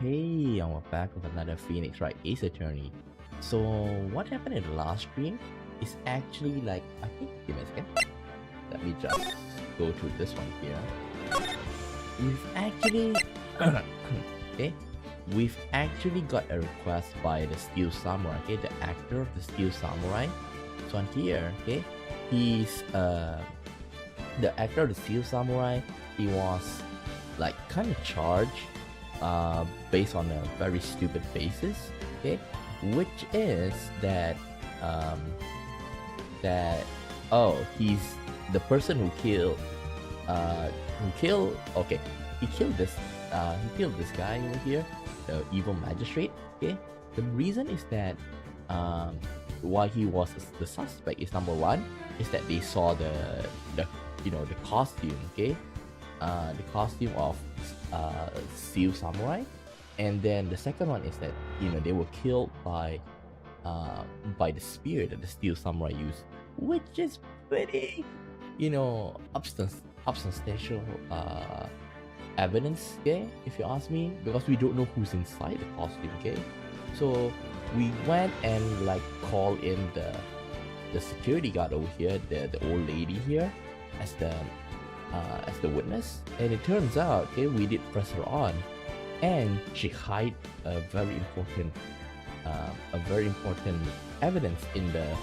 Okay, and we're back with another Phoenix Wright Ace Attorney. So what happened in the last stream is actually like, I think, give me a second. Let me just go through this one here. We've actually, okay, we've actually got a request by the Steel Samurai, okay, the actor of the Steel Samurai. So on here, okay, he's the actor of the Steel Samurai. He was like kind of charged based on a very stupid basis, okay, which is that he's the person who killed he killed this guy over here, the evil magistrate. Okay, the reason is that why he was the suspect is, number one, is that they saw the costume, okay, the costume of Steel Samurai, and then the second one is that they were killed by the spear that the Steel Samurai used, which is pretty substantial evidence, okay, if you ask me, because we don't know who's inside the costume, okay. So we went and like called in the security guard over here, the old lady here, as the witness, and it turns out, okay, we did press her on, and she hid a very important evidence in the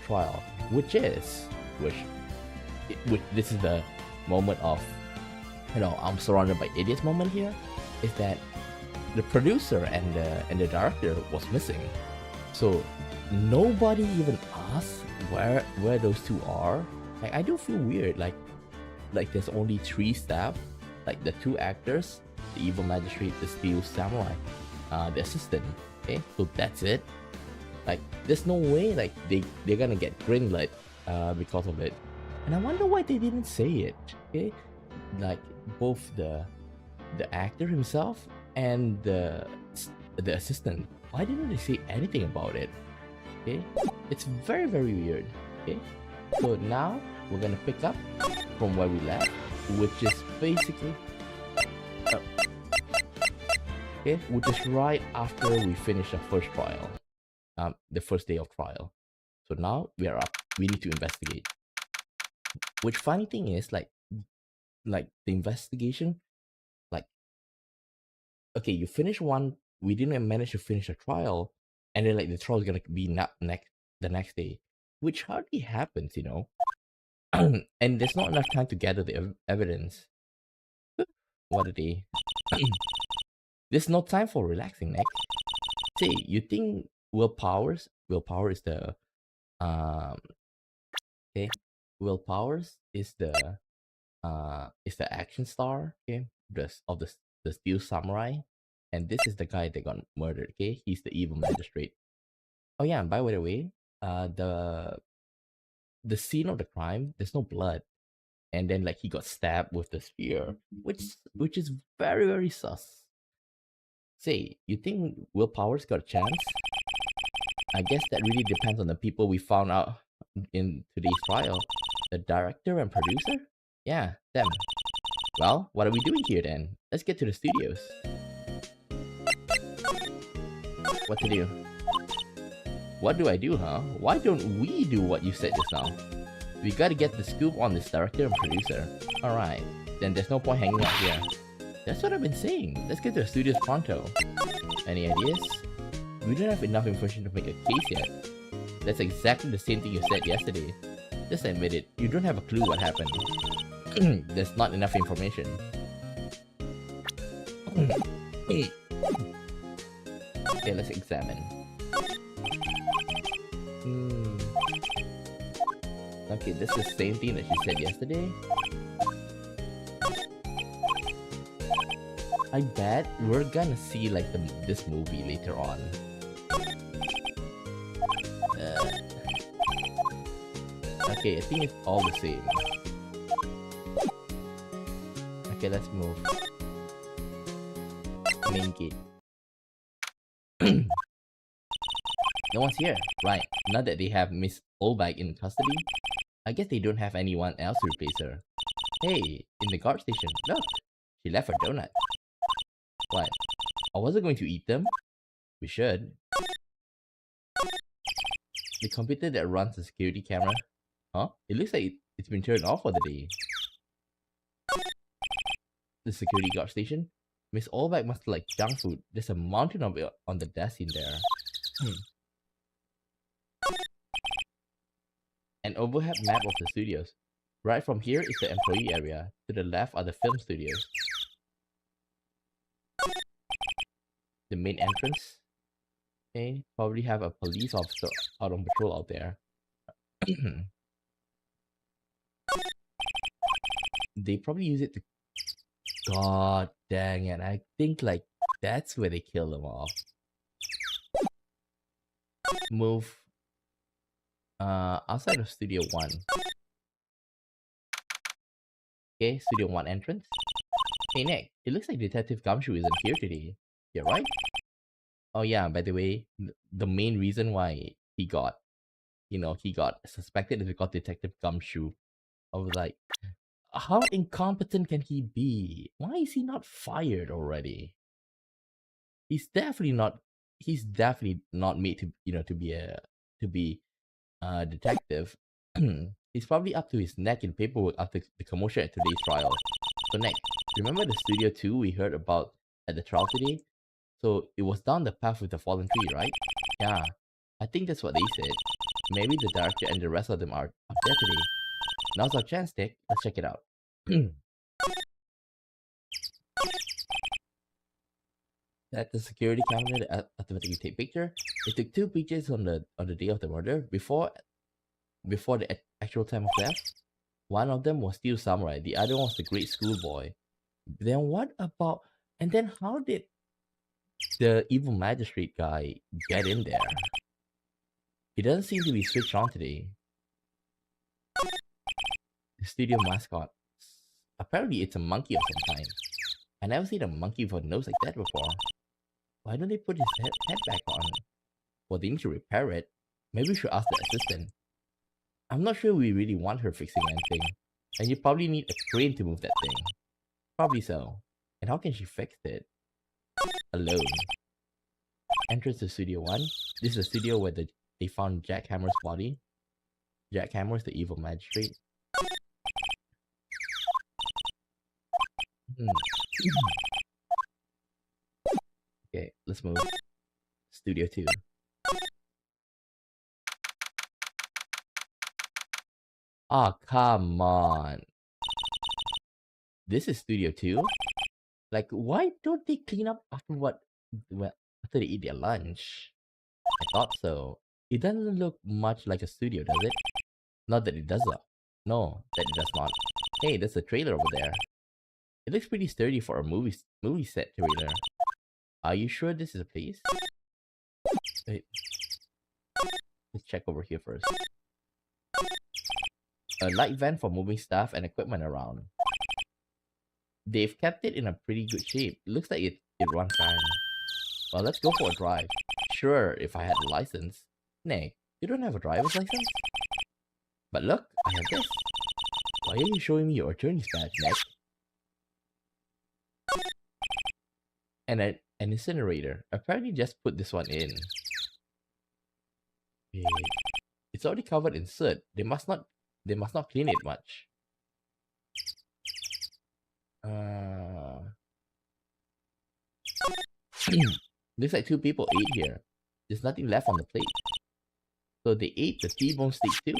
trial, which this is the moment of I'm surrounded by idiots moment here, is that the producer and the director was missing. So nobody even asked where those two are. Like, I do feel weird, like there's only 3 staff, like the 2 actors, the evil magistrate, the Steel Samurai, the assistant, okay, so that's it. Like, there's no way like they're gonna get greenlit because of it. And I wonder why they didn't say it, okay, like both the actor himself and the assistant, why didn't they say anything about it? Okay, it's very, very weird. Okay, so now we're gonna pick up from where we left, which is basically which is right after we finish our first trial, the first day of trial. So now we are up. We need to investigate. Which funny thing is, like the investigation, like, okay, you finish one, we didn't manage to finish a trial, and then like the trial is gonna be the next day, which hardly happens, and there's not enough time to gather the evidence. What a day. There's no time for relaxing, Nick. Say, you think willpower is the okay, willpowers is the action star, okay, of the Steel Samurai, and this is the guy that got murdered, okay. He's the evil magistrate. Oh yeah, and by the way, the scene of the crime, there's no blood, and then like he got stabbed with the spear, which is very, very sus. Say, you think willpower's got a chance? I guess that really depends on the people we found out in today's trial. The director and producer? Yeah, them. Well, what are we doing here then? Let's get to the studios. What to do? What do I do, huh? Why don't we do what you said just now? We gotta get the scoop on this director and producer. Alright, then there's no point hanging out here. That's what I've been saying. Let's get to the studios pronto. Any ideas? We don't have enough information to make a case yet. That's exactly the same thing you said yesterday. Just admit it, you don't have a clue what happened. There's not enough information. Okay, let's examine. Okay, this is the same thing that she said yesterday. I bet we're gonna see like this movie later on. Okay, I think it's all the same. Okay, let's move. Main gate. No one's here. Right, now that they have Miss Olbag in custody, I guess they don't have anyone else to replace her. Hey, in the guard station, look! She left her donut. What? I wasn't going to eat them. We should. The computer that runs the security camera. Huh? It looks like it's been turned off for the day. The security guard station. Miss Allback must like junk food. There's a mountain of it on the desk in there. An overhead map of the studios. Right from here is the employee area. To the left are the film studios. The main entrance. Okay, probably have a police officer out on patrol out there. They probably use it to... God dang it, I think like that's where they kill them off. Move outside of Studio 1. Okay, Studio 1 entrance. Hey Nick, it looks like Detective Gumshoe isn't here today. You're right? Oh yeah, by the way, the main reason why he got suspected is because Detective Gumshoe. I was like, how incompetent can he be? Why is he not fired already? He's definitely not. He's definitely not made to be a detective. He's probably up to his neck in paperwork after the commotion at today's trial. So Nick, remember the Studio 2 we heard about at the trial today? So it was down the path with the fallen tree, right? Yeah, I think that's what they said. Maybe the director and the rest of them are up there today. Now's our chance, Nick. Let's check it out. That the security camera that automatically take picture. It took 2 pictures on the day of the murder before the actual time of death. One of them was still samurai. The other one was the great schoolboy. Then what about? And then how did the evil magistrate guy get in there? He doesn't seem to be switched on today. The studio mascot. Apparently it's a monkey of some kind. I never seen a monkey with a nose like that before. Why don't they put his head back on? Well, they need to repair it. Maybe we should ask the assistant. I'm not sure we really want her fixing anything. And you probably need a crane to move that thing. Probably so. And how can she fix it? Alone. Entrance to Studio 1. This is the studio where they found Jack Hammer's body. Jack Hammer is the evil magistrate. Okay, let's move. Studio 2. Ah, come on. This is Studio 2? Like, why don't they clean up after they eat their lunch? I thought so. It doesn't look much like a studio, does it? Not that it does though. No, that it does not. Hey, there's a trailer over there. It looks pretty sturdy for a movie set trailer. Are you sure this is a place? Wait. Let's check over here first. A light van for moving staff and equipment around. They've kept it in a pretty good shape. It looks like it runs fine. Well, let's go for a drive. Sure, if I had a license. Nay, you don't have a driver's license? But look, I have this. Why are you showing me your attorney's badge, Nick? And an incinerator. Apparently just put this one in. Wait. It's already covered in soot. They must not clean it much. Looks like 2 people ate here. There's nothing left on the plate. So they ate the T-bone steak too.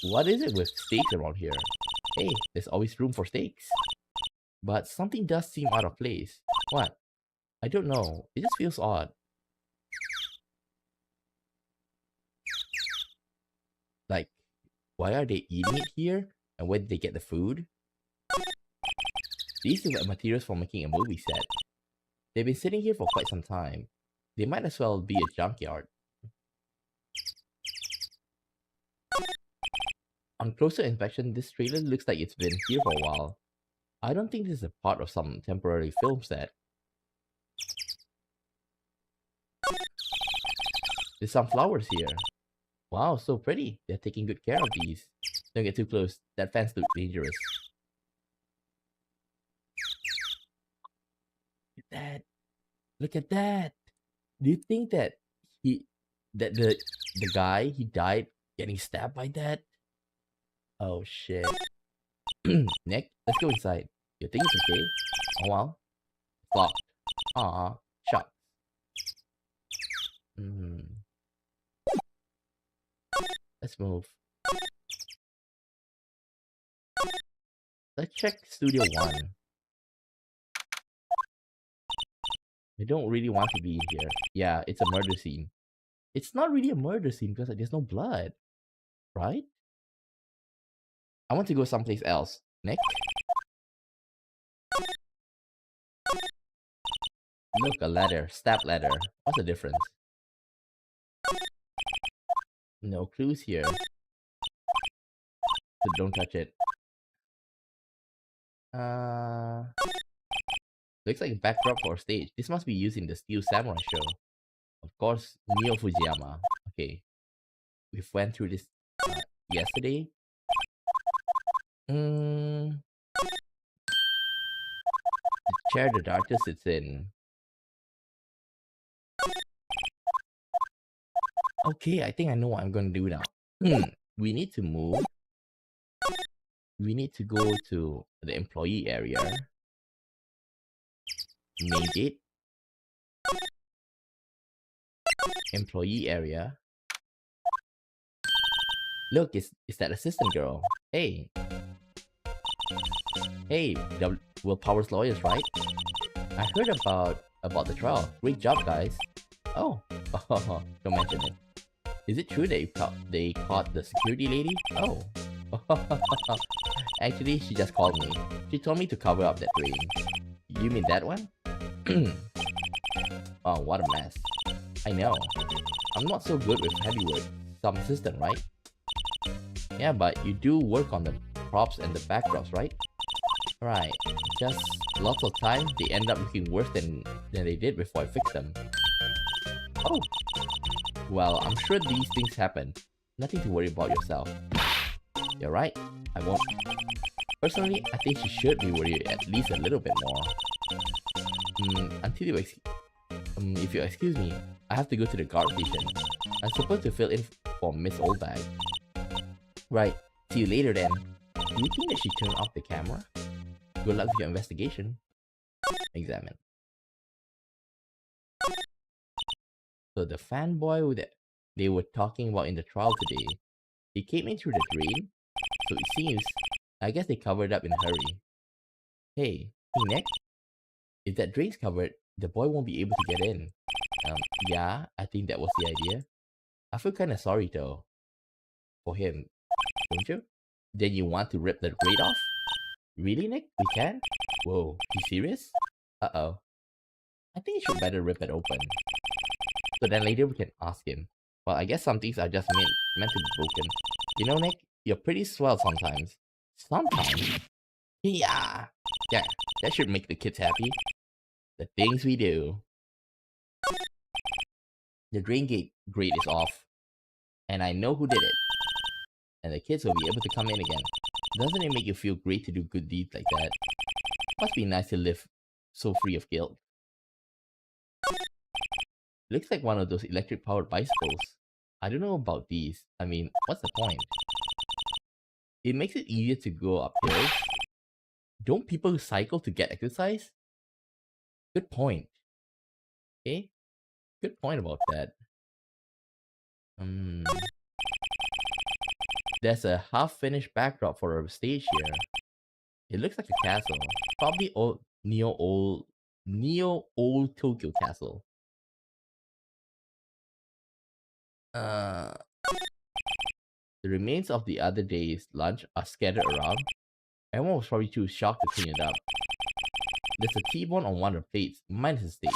What is it with steaks around here? Hey, there's always room for steaks. But something does seem out of place. What? I don't know. It just feels odd. Like, why are they eating it here? And where did they get the food? These are the materials for making a movie set. They've been sitting here for quite some time. They might as well be a junkyard. On closer inspection, this trailer looks like it's been here for a while. I don't think this is a part of some temporary film set. There's some flowers here. Wow, so pretty. They're taking good care of these. Don't get too close. That fence looks dangerous. Look at that. Do you think that he that the guy he died getting stabbed by that? Oh shit. Nick, let's go inside. You think it's okay? Oh well. It's locked. Aw, shucks. Hmm. Let's move. Let's check Studio 1. I don't really want to be in here. Yeah, it's a murder scene. It's not really a murder scene because there's no blood, right? I want to go someplace else. Nick? Look, a ladder. Step ladder. What's the difference? No clues here. So don't touch it. Looks like a backdrop for a stage. This must be used in the Steel Samurai show. Of course, Neo Fujiyama. Okay. We've went through this yesterday. The chair the doctor sits in. Okay, I think I know what I'm gonna do now. We need to move. We need to go to the employee area. Main gate. Employee area. Look, is that assistant girl? Hey. Hey, Will Powers lawyers, right? I heard about the trial. Great job, guys. Oh, don't mention it. Is it true they caught the security lady? Oh. Actually, she just called me. She told me to cover up that ring. You mean that one? Oh, what a mess. I know. I'm not so good with heavy work. Some assistant, right? Yeah, but you do work on the props and the backdrops, right? Right. Just lots of time, they end up looking worse than they did before I fixed them. Oh. Well, I'm sure these things happen. Nothing to worry about yourself. You're right. I won't. Personally, I think you should be worried at least a little bit more. Until you if you excuse me, I have to go to the guard station. I'm supposed to fill in for Miss Oldbag. Right. See you later then. Do you think that she turned off the camera? Good luck with your investigation. Examine. So the fanboy that they were talking about in the trial today, he came in through the drain. So it seems, I guess they covered up in a hurry. Hey, Nick, if that drain's covered, the boy won't be able to get in. Yeah, I think that was the idea. I feel kinda sorry though. For him, don't you? Then you want to rip the grate off? Really, Nick? We can? Whoa, you serious? Uh-oh. I think you should better rip it open. So then later we can ask him. Well, I guess some things are just meant to be broken. You know, Nick, you're pretty swell sometimes. Sometimes? Yeah. Yeah, that should make the kids happy. The things we do. The drain gate grate is off. And I know who did it. And the kids will be able to come in again. Doesn't it make you feel great to do good deeds like that? Must be nice to live so free of guilt. Looks like one of those electric powered bicycles. I don't know about these. I mean, what's the point? It makes it easier to go up hills. Don't people cycle to get exercise? Good point. Okay? Good point about that. There's a half-finished backdrop for a stage here. It looks like a castle. Probably old Tokyo castle. The remains of the other day's lunch are scattered around. Everyone was probably too shocked to clean it up. There's a T-bone on one of the plates, minus the steak.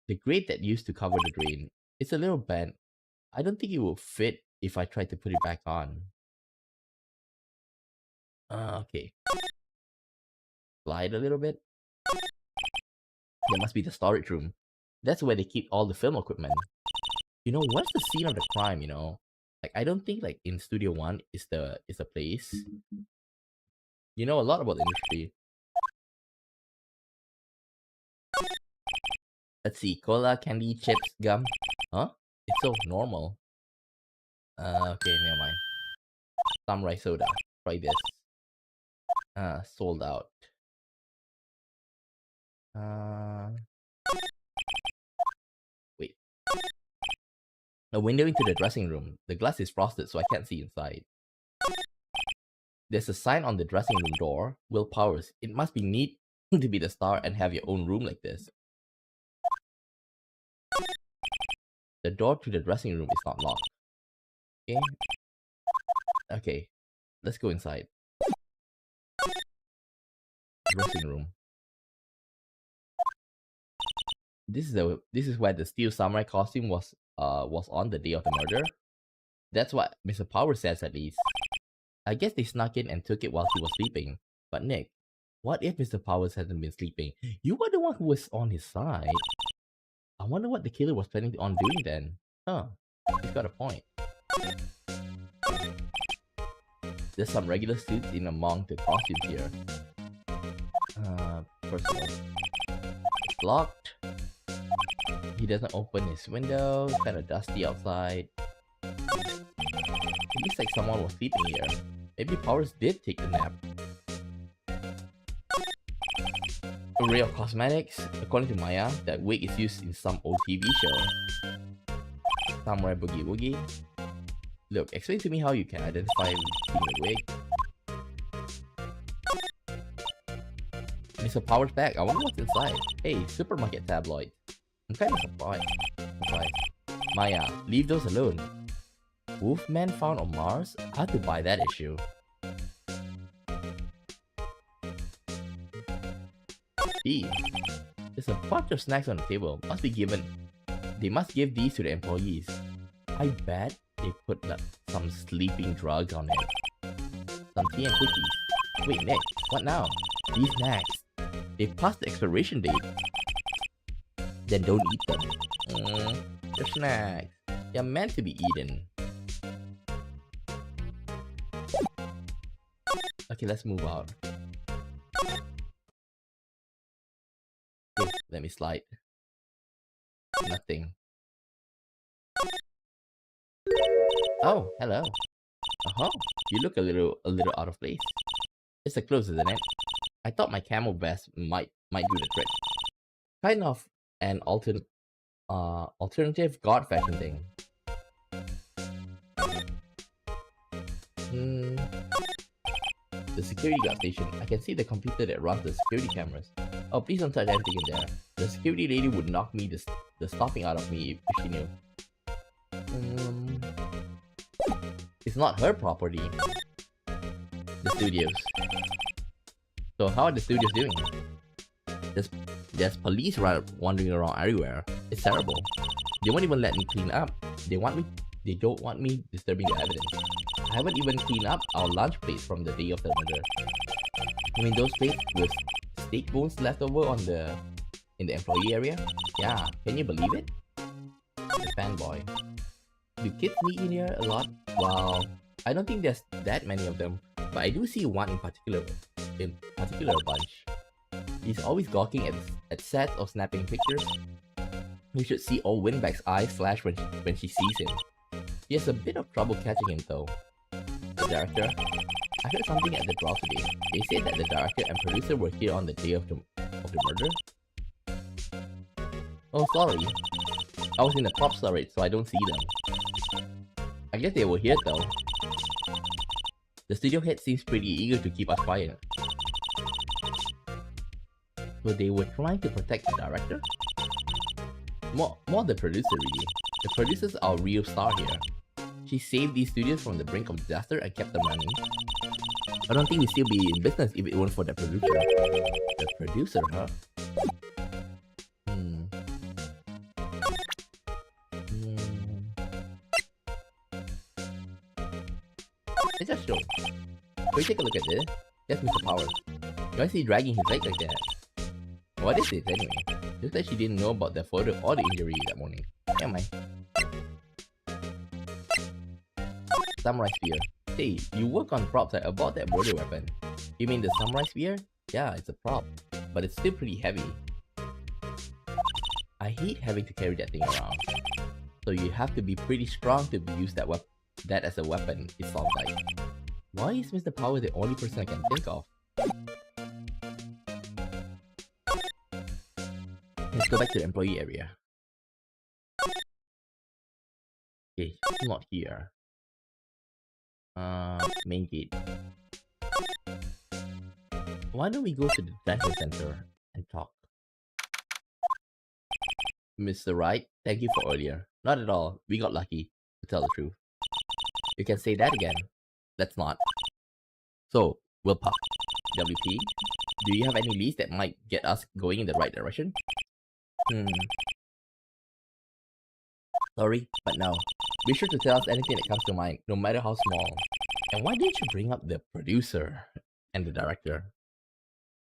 The grate that used to cover the drain. It's a little bent. I don't think it will fit if I try to put it back on. Okay. Slide a little bit. There must be the storage room. That's where they keep all the film equipment. You know, what's the scene of the crime, you know? Like, I don't think like in Studio 1 is the place. You know a lot about the industry. Let's see, cola, candy, chips, gum. Huh? It's so normal. Okay, never mind. Samurai soda. Try this. Sold out. Wait. A window into the dressing room. The glass is frosted, so I can't see inside. There's a sign on the dressing room door. Will Powers. It must be neat to be the star and have your own room like this. The door to the dressing room is not locked. Okay. Okay. Let's go inside. Dressing room. This is where the steel samurai costume was on the day of the murder. That's what Mr. Powers says, at least. I guess they snuck in and took it while he was sleeping. But Nick, what if Mr. Powers hasn't been sleeping? You were the one who was on his side. I wonder what the killer was planning on doing then. Huh, he's got a point. There's some regular suits in among the costumes here. Personal. It's locked. He doesn't open his window. It's kind of dusty outside. It looks like someone was sleeping here. Maybe Powers did take the nap. Array of cosmetics. According to Maya, that wig is used in some old TV show. Samurai Boogie Woogie. Look, explain to me how you can identify seeing the wig. Mr. Powers' bag. I wonder what's inside. Hey, supermarket tabloid. I'm kind of surprised. Maya, leave those alone. Wolfman found on Mars? I have to buy that issue. These. There's a bunch of snacks on the table. Must be given. They must give these to the employees. I bet they put some sleeping drug on it. Some tea and cookies. Wait, Nick, what now? These snacks. They passed the expiration date. Then don't eat them. They're snacks. They're meant to be eaten. Okay, let's move out. Okay, let me slide. Nothing. Oh, hello. You look a little out of place. It's the clothes, isn't it? I thought my camel vest might do the trick. Kind of an alternative god fashion thing. The security guard station. I can see the computer that runs the security cameras. Oh, please don't touch anything in there. The security lady would knock me the stuffing out of me if she knew. It's not her property. The studios. So how are the studios doing? There's police wandering around everywhere. It's terrible. They won't even let me clean up. They don't want me disturbing the evidence. I haven't even cleaned up our lunch plates from the day of the murder. I mean, those plates with steak bones left over in the employee area? Yeah, can you believe it? The fanboy. Do kids meet in here a lot? Well, I don't think there's that many of them, but I do see one in particular a bunch. He's always gawking at sets of snapping pictures. You should see old Winback's eyes flash when she sees him. He has a bit of trouble catching him though. The director? I heard something at the draw today. They said that the director and producer were here on the day of the murder. Oh, sorry. I was in the prop storage, so I don't see them. I guess they were here though. The studio head seems pretty eager to keep us quiet. So they were trying to protect the director? More the producer really. The producer's our real star here. She saved these studios from the brink of disaster and kept them running. I don't think we'd still be in business if it weren't for the producer. The producer, huh? It's a show. Can we take a look at this? That's Mr. Powers. Why is he dragging his leg like that? What is it anyway? Looks like she didn't know about the photo or the injury that morning. Never mind. Samurai spear. Hey, you work on props. I bought that murder weapon. You mean the samurai spear? Yeah, it's a prop, but it's still pretty heavy. I hate having to carry that thing around. So you have to be pretty strong to use that as a weapon, it sounds like. Why is Mr. Power the only person I can think of? Let's go back to the employee area. Okay, it's not here. Main gate. Why don't we go to the dental center and talk? Mr. Wright, thank you for earlier. Not at all. We got lucky, to tell the truth. You can say that again. Let's not. So, Willpower. WP, do you have any leads that might get us going in the right direction? Sorry, but no. Be sure to tell us anything that comes to mind, no matter how small. And why didn't you bring up the producer and the director?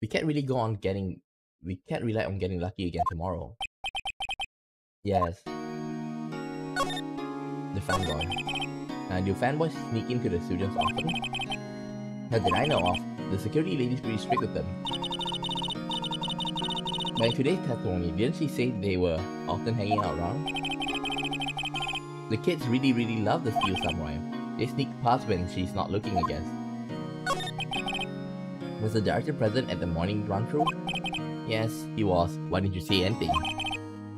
We can't rely on getting lucky again tomorrow. Yes. The fanboy. Do fanboys sneak into the students often? Not that I know of. The security lady's pretty strict with them. But in today's testimony, didn't she say they were often hanging out around? The kids really love the Steel Samurai. They sneak past when she's not looking, I guess. Was the director present at the morning run-through? Yes, he was. Why didn't you say anything?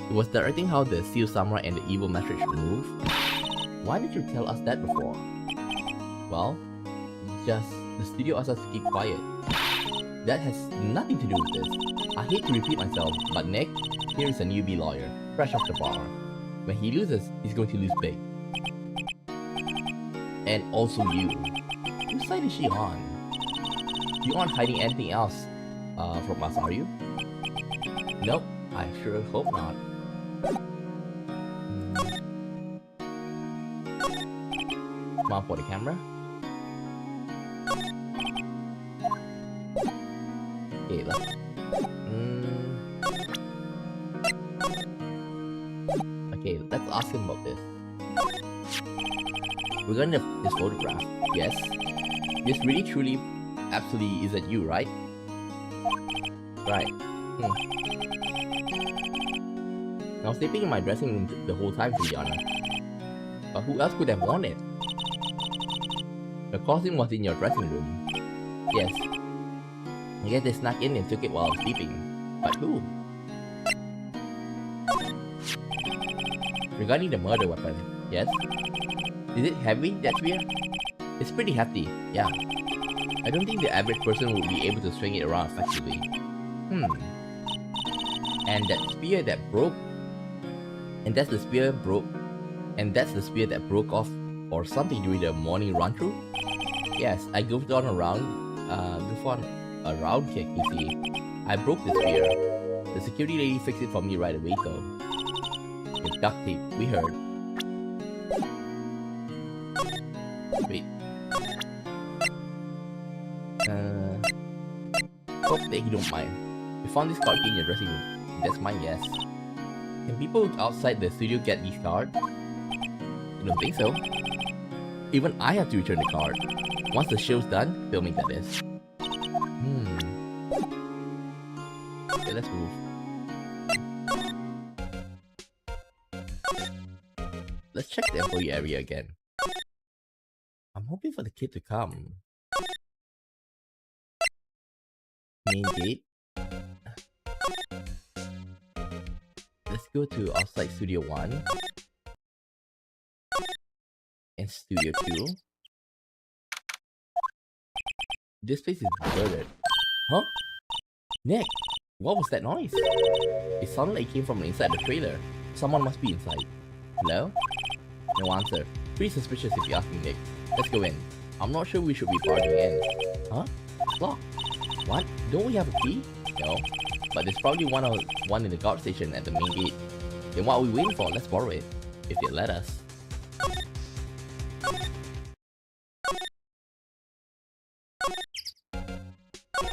He was directing how the Steel Samurai and the evil matrix should move. Why didn't you tell us that before? Well, just the studio asked us to keep quiet. That has nothing to do with this. I hate to repeat myself, but Nick, here is a newbie lawyer, fresh off the bar. When he loses, he's going to lose big. And also you. Whose side is she on? You aren't hiding anything else from us, are you? Nope, I sure hope not. Smile for the camera. Okay, let's... Okay, let's ask him about this. Regarding his photograph, yes? This really truly, absolutely isn't you, right? Right. I was sleeping in my dressing room the whole time, to be honest. But who else could have worn it? The costume was in your dressing room. Yes. I guess they snuck in and took it while I was sleeping. But who? Regarding the murder weapon, yes? Is it heavy, that spear? It's pretty hefty, yeah. I don't think the average person would be able to swing it around effectively. And that spear that broke... And that's the spear that broke off or something during the morning run-through? Yes, I goofed on a round kick, you see. I broke the spear. The security lady fixed it for me right away though. With duct tape, we heard. Wait. Hope that you don't mind. We found this card key in your dressing room. That's mine, yes. Can people outside the studio get these cards? I don't think so. Even I have to return the card. Once the show's done, filming that is. Okay, let's move. Let's check the employee area again. I'm hoping for the kid to come. Main gate. Let's go to outside Studio 1 and Studio 2. This place is deserted. Huh? Nick, what was that noise? It sounded like it came from inside the trailer. Someone must be inside. Hello? No answer. Pretty suspicious if you ask me, Nick. Let's go in. I'm not sure we should be barging in. Huh? It's locked. What? Don't we have a key? No. But there's probably one in the guard station at the main gate. Then what are we waiting for? Let's borrow it. If they let us.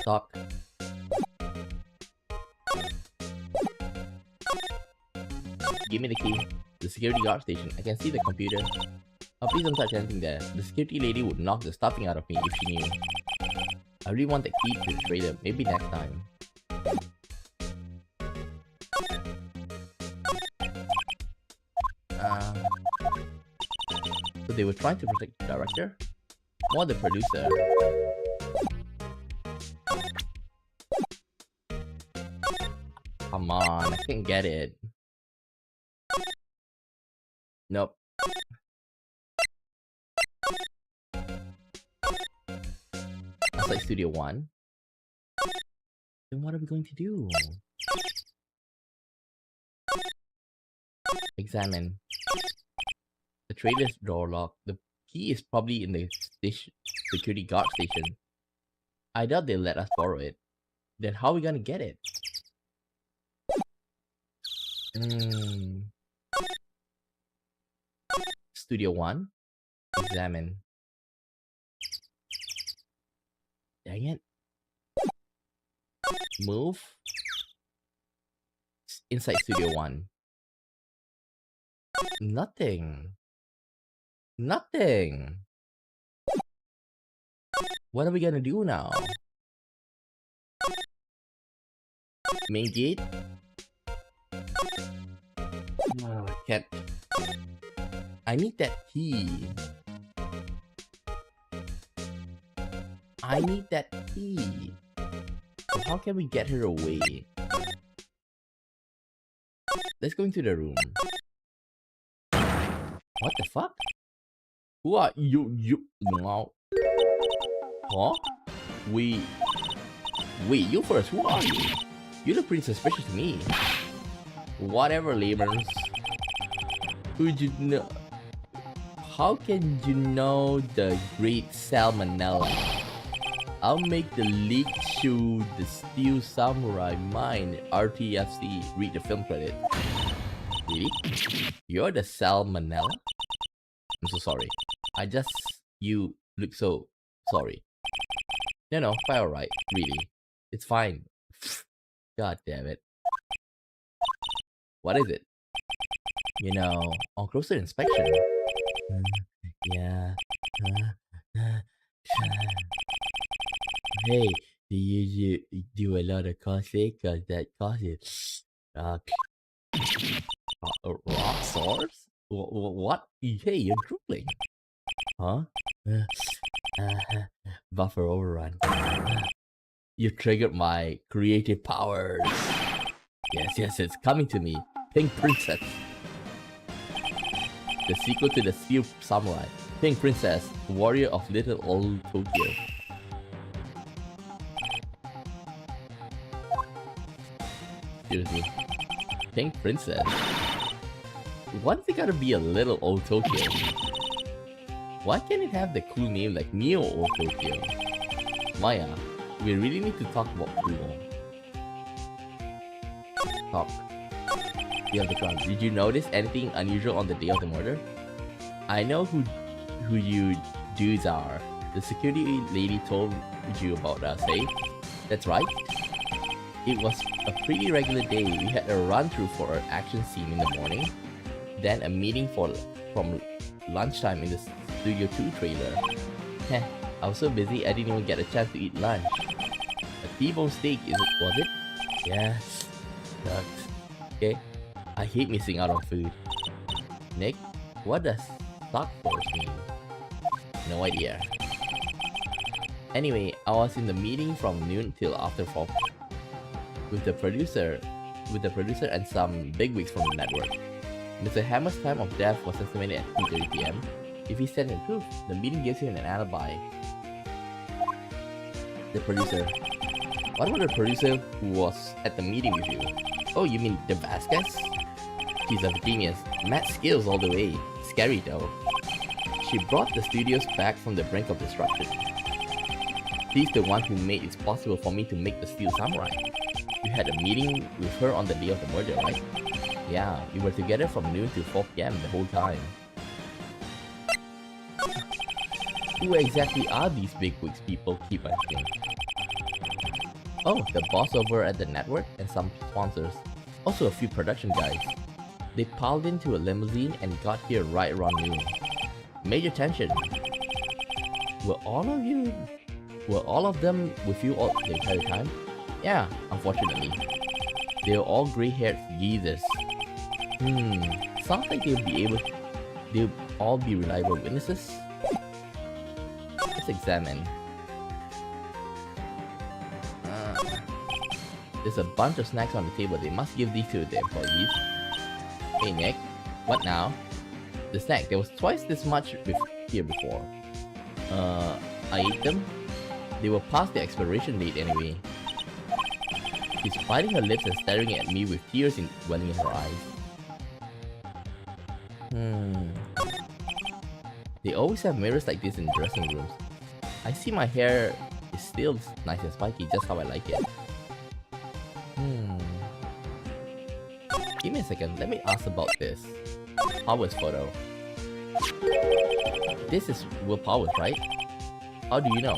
Talk. Give me the key. The security guard station. I can see the computer. Oh, please don't touch anything there. The security lady would knock the stuffing out of me if she knew. I really want the key to the trailer. Maybe next time. So they were trying to protect the director or the producer. Come on, I can't get it. Nope. That's like Studio One. Then what are we going to do? Examine. The trailer's door lock. The key is probably in the security guard station. I doubt they'll let us borrow it. Then how are we gonna get it? Studio One. Examine. Dang it. Move. Inside Studio One. Nothing. Nothing. What are we gonna do now? Main gate? Oh, I can't. I need that key. I need that key. So how can we get her away? Let's go into the room. What the fuck? Who are you? No. Huh? Wait, you first. Who are you? You look pretty suspicious to me. Whatever, lemurs. Who'd you know? How can you know the great salmonella? I'll make the leak shoe the Steel Samurai mine. RTFC. Read the film credit. Really? You're the salmonella? I'm so sorry. You look so sorry. No, quite alright. Really. It's fine. God damn it. What is it? You know, on closer inspection. Yeah. Hey, do you do a lot of cosplay? Cause that causes rock swords? What? Hey, you're drooling. Huh? Buffer overrun. You triggered my creative powers. Yes, it's coming to me. Pink Princess. The sequel to the Steel Samurai. Pink Princess, Warrior of Little Old Tokyo. Seriously. Pink Princess? Why does it gotta be a Little Old Tokyo? Why can't it have the cool name like Neo Old Tokyo? Maya, we really need to talk about Kumo. Talk. Day of the crime. Did you notice anything unusual on the day of the murder? I know who you dudes are. The security lady told you about us, eh? That's right. It was a pretty regular day. We had a run-through for our action scene in the morning, then a meeting from lunchtime in the Studio 2 trailer. Heh, I was so busy I didn't even get a chance to eat lunch. A T-bone steak, was it? Yeah, sucks. Okay, I hate missing out on food. Nick, what does stock force mean? No idea. Anyway, I was in the meeting from noon till after 4 with the producer and some bigwigs from the network. Mr. Hammer's time of death was estimated at 2:30 PM. If he said the truth, the meeting gives him an alibi. The producer. What about the producer who was at the meeting with you? Oh, you mean the Vasquez? She's a genius. Mad skills all the way. Scary though. She brought the studios back from the brink of destruction. She's the one who made it possible for me to make the Steel Samurai. You had a meeting with her on the day of the murder, right? Yeah, we were together from noon to 4 PM the whole time. Who exactly are these bigwigs people keep asking? Oh, the boss over at the network and some sponsors. Also a few production guys. They piled into a limousine and got here right around noon. Major tension. Were all of them with you all the entire time? Yeah, unfortunately. They were all gray-haired geezers. Sounds like all be reliable witnesses? Let's examine. There's a bunch of snacks on the table. They must give these to the employees. Hey Nick, what now? The snack, there was twice this much here before. I ate them? They were past the expiration date anyway. She's biting her lips and staring at me with tears welling in her eyes. They always have mirrors like this in dressing rooms. I see my hair is still nice and spiky, just how I like it. Give me a second, let me ask about this. Powers photo. This is Will Powers, right? How do you know?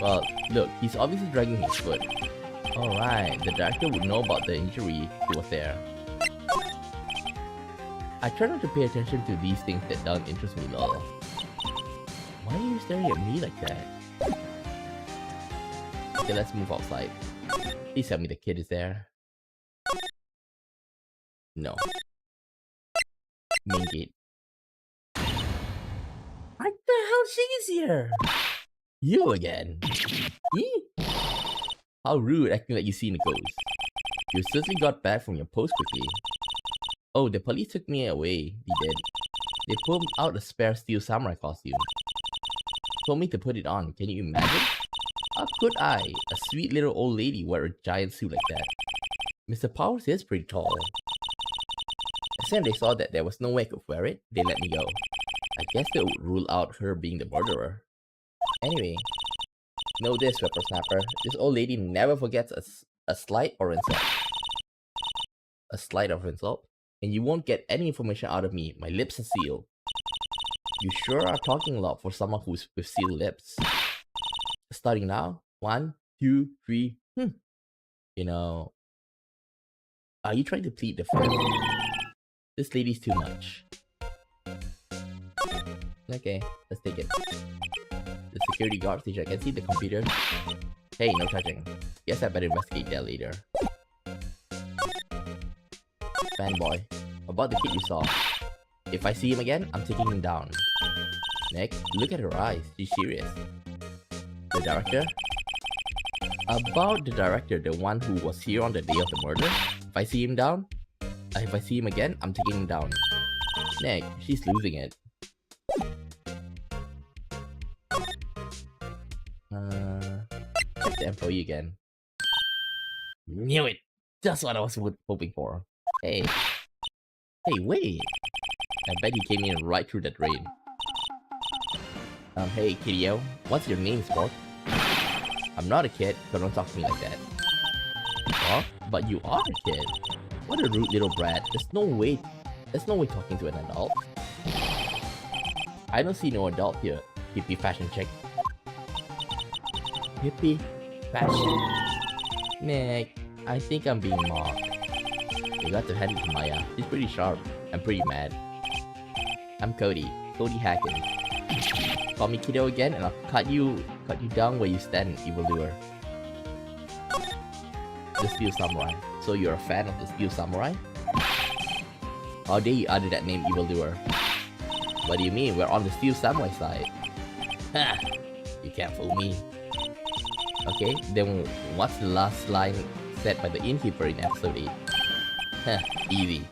Well, look, he's obviously dragging his foot. Alright, the director would know about the injury he was there. I try not to pay attention to these things that don't interest me at all. Why are you staring at me like that? Okay, let's move outside. Please tell me the kid is there. No. Main gate. What the hell? She's here! You again? Me? How rude, acting like you seen a ghost. You certainly got back from your post quickly. Oh, the police took me away. They did. They pulled out a spare steel samurai costume. Told me to put it on. Can you imagine? How could I, a sweet little old lady, wear a giant suit like that? Mr. Powers is pretty tall. As soon as they saw that there was no way I could wear it, they let me go. I guess they would rule out her being the murderer. Anyway, know this, whippersnapper. This old lady never forgets a slight or insult. A slight of insult? And you won't get any information out of me. My lips are sealed. You sure are talking a lot for someone who's with sealed lips. Starting now. 1, 2, 3. You know... Are you trying to plead the fifth? This lady's too much. Okay, let's take it. The security guard station. I can see the computer. Hey, no touching. Guess I better investigate that later. Fanboy. About the kid you saw. If I see him again, I'm taking him down. Nick, look at her eyes. She's serious. The director? About the director, the one who was here on the day of the murder. If I see him again, I'm taking him down. Nick, she's losing it. Check the employee again. Knew it! Just what I was hoping for. Hey, wait! I bet he came in right through that rain. Hey, kiddio. What's your name, sport? I'm not a kid, so don't talk to me like that. Huh? But you are a kid. What a rude little brat. There's no way talking to an adult. I don't see no adult here. Hippie fashion chick. Hippie fashion. Nick, I think I'm being mocked. You got to hand it to Maya. She's pretty sharp. I'm pretty mad. I'm Cody. Cody Hackins. Call me kiddo again and I'll cut you down where you stand, evildoer. The Steel Samurai. So you're a fan of the Steel Samurai? How dare you utter that name, evildoer? What do you mean? We're on the Steel Samurai side. Ha! You can't fool me. Okay, then what's the last line said by the innkeeper in episode 8? Heh, easy.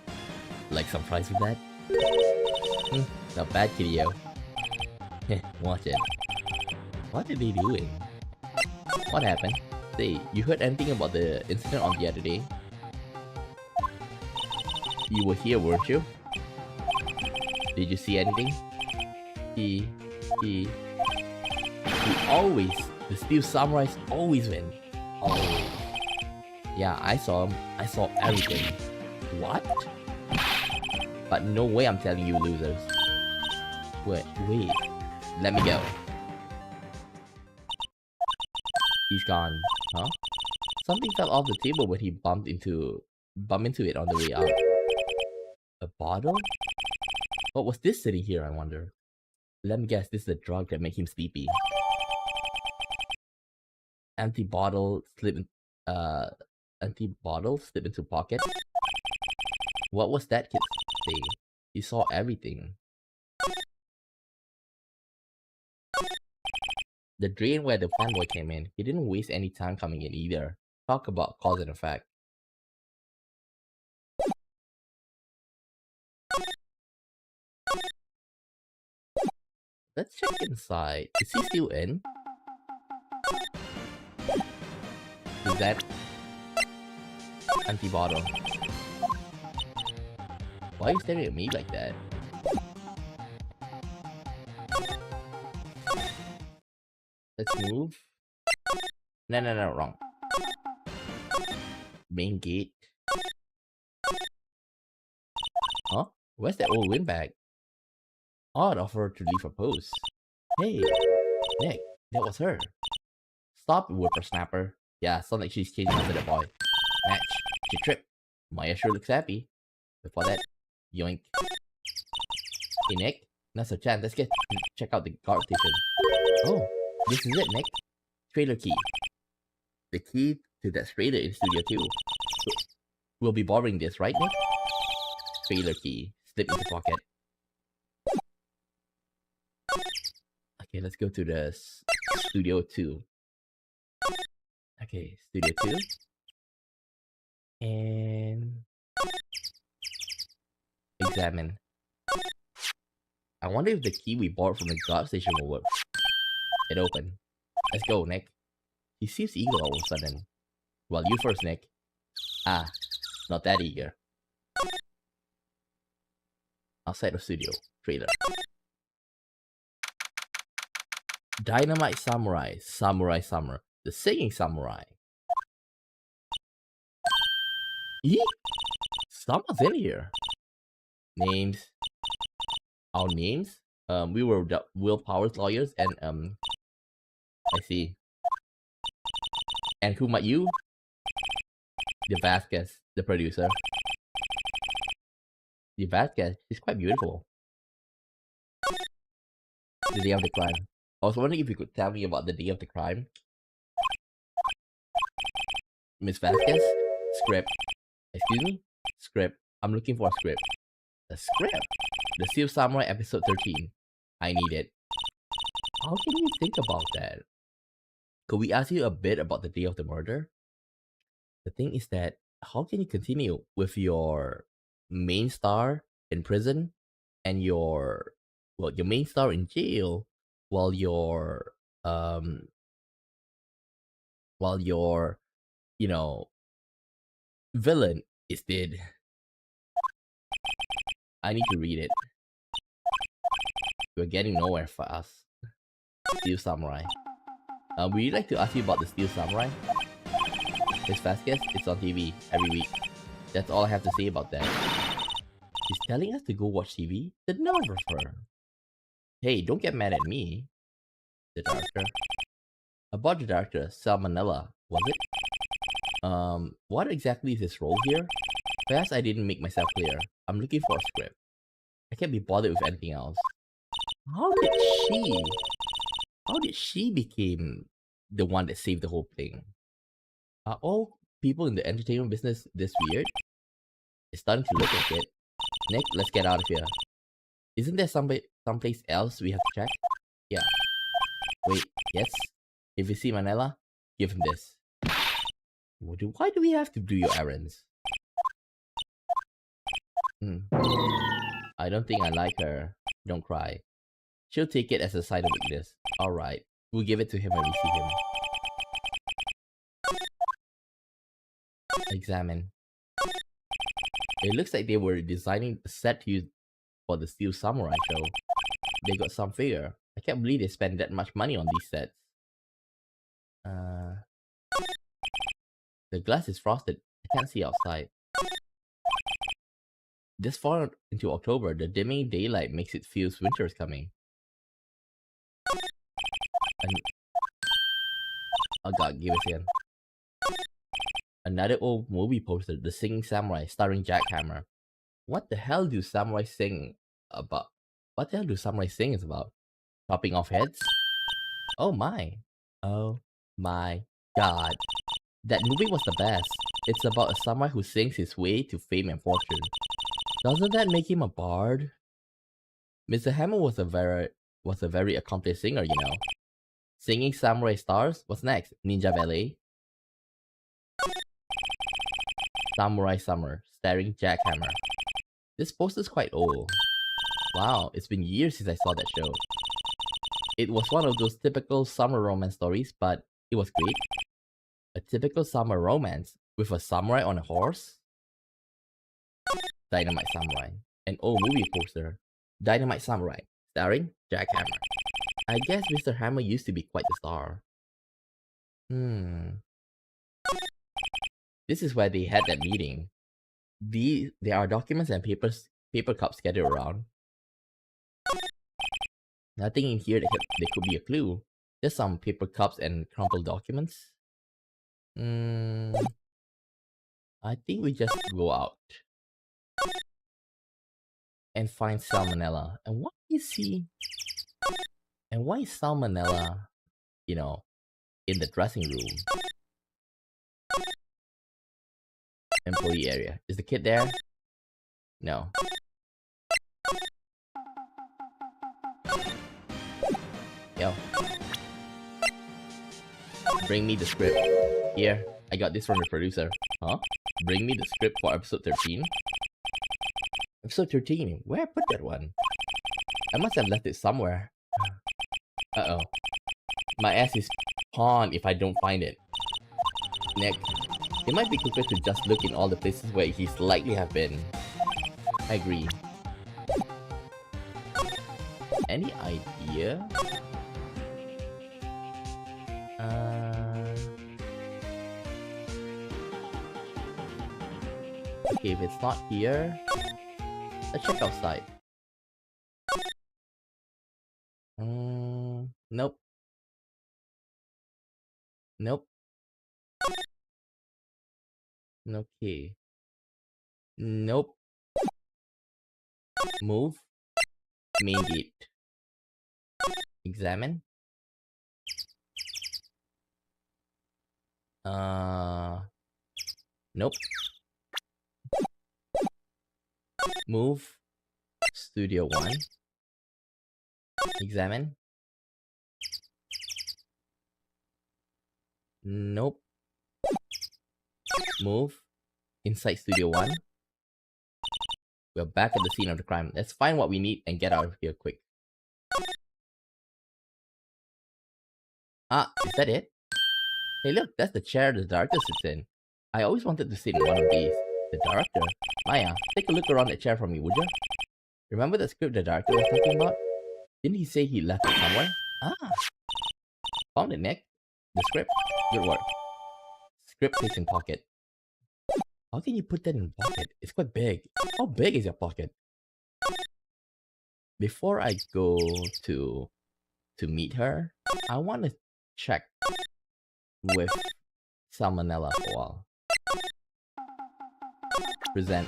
Like some fries with that? Not bad, kiddio. Heh, watch it. What are they doing? What happened? Say, you heard anything about the incident on the other day? You were here, weren't you? Did you see anything? He always, the Steel Samurais always win. Always. Yeah, I saw him. I saw everything. What? But no way I'm telling you losers. Wait. Let me go. He's gone. Huh? Something fell off the table when he bumped into it on the way out. A bottle? What was this sitting here, I wonder? Let me guess, this is a drug that made him sleepy. Empty bottle slip into pocket. What was that kid saying? He saw everything. The drain where the fanboy came in. He didn't waste any time coming in either. Talk about cause and effect. Let's check inside. Is he still in? Is that empty bottle? Why are you staring at me like that? Let's move. No, wrong. Main gate. Huh? Where's that old windbag? Odd of her to leave a post. Hey, Nick, that was her. Stop, whippersnapper. Yeah, sounds like she's chasing after the boy. Match. She tripped. Maya sure looks happy. Before that, yoink. Hey, Nick, now's a chance. Let's check out the guard station. Oh, this is it, Nick. Trailer key. The key to that trailer in Studio 2. We'll be borrowing this, right, Nick? Trailer key. Slip into pocket. Okay, let's go to the Studio 2. Okay, Studio 2. And examine. I wonder if the key we bought from the guard station will work. It opened. Let's go, Nick. He seems eager all of a sudden. Well, you first, Nick. Ah, not that eager. Outside the studio. Trailer. Dynamite Samurai. Samurai Summer. The Singing Samurai. Eee! Someone's in here. Names. Our names? We were Will Powers lawyers and I see. And who might you? The Vasquez, the producer. The Vasquez, she's quite beautiful. The day of the crime. I was wondering if you could tell me about the day of the crime. Miss Vasquez? Script. Excuse me? Script. I'm looking for a script. A script? The Steel Samurai episode 13. I need it. How can you think about that? Could we ask you a bit about the day of the murder? The thing is that, how can you continue with your main star in prison and your main star in jail while your villain is dead? I need to read it. We're getting nowhere fast. Steel Samurai. Would you like to ask you about the Steel Samurai? Miss Vasquez, it's on TV every week. That's all I have to say about that. She's telling us to go watch TV? The nerve of her. Hey, don't get mad at me. The director. About the director, Salmonella, was it? What exactly is his role here? Perhaps I didn't make myself clear. I'm looking for a script. I can't be bothered with anything else. How did she become the one that saved the whole thing? Are all people in the entertainment business this weird? It's starting to look like it. Nick, let's get out of here. Isn't there someplace else we have to check? Yeah. Wait, yes? If you see Manila, give him this. Why do we have to do your errands? I don't think I like her. Don't cry. She'll take it as a sign of weakness. Alright, we'll give it to him when we see him. Examine. It looks like they were designing a set to use for the Steel Samurai show. They got some figure. I can't believe they spent that much money on these sets. The glass is frosted. I can't see outside. This far into October, the dimming daylight makes it feel winter is coming. Oh god, give it again. Another old movie poster, The Singing Samurai, starring Jack Hammer. What the hell do samurai sing about? What the hell do samurai sing is about? Chopping off heads? Oh my. Oh my god. That movie was the best. It's about a samurai who sings his way to fame and fortune. Doesn't that make him a bard? Mr. Hammer was a very accomplished singer, you know. Singing samurai stars? What's next? Ninja ballet? Samurai summer, starring Jackhammer. This poster's quite old. Wow, it's been years since I saw that show. It was one of those typical summer romance stories, but it was great. A typical summer romance with a samurai on a horse? Dynamite Samurai. An old movie poster. Dynamite Samurai, starring Jackhammer. I guess Mr. Hammer used to be quite the star. This is where they had that meeting. There are documents and paper cups scattered around. Nothing in here that could be a clue. Just some paper cups and crumpled documents. I think we just go out and find Salmonella. And why is Salmonella, in the dressing room? Employee area. Is the kid there? No. Yo. Bring me the script. Here, I got this from the producer. Huh? Bring me the script for episode 13? Episode 13? Where I put that one? I must have left it somewhere. Uh-oh. My ass is pawned if I don't find it. Nick, it might be quicker to just look in all the places where he's likely have been. I agree. Any idea? Okay, if it's not here, let's check outside. Nope. Nope. Okay. Nope. Move. Main gate. Examine. Nope. Move. Studio 1. Examine. Nope. Move. Inside Studio 1. We're back at the scene of the crime. Let's find what we need and get out of here quick. Ah, is that it? Hey look, that's the chair the director sits in. I always wanted to sit in one of these. The director? Maya, take a look around that chair for me, would you? Remember the script the director was talking about? Didn't he say he left it somewhere? Ah! Found it, Nick. The script. Good work. Script placed in pocket. How can you put that in pocket? It's quite big. How big is your pocket? Before I go to meet her, I want to check with Salmonella for a while. Present.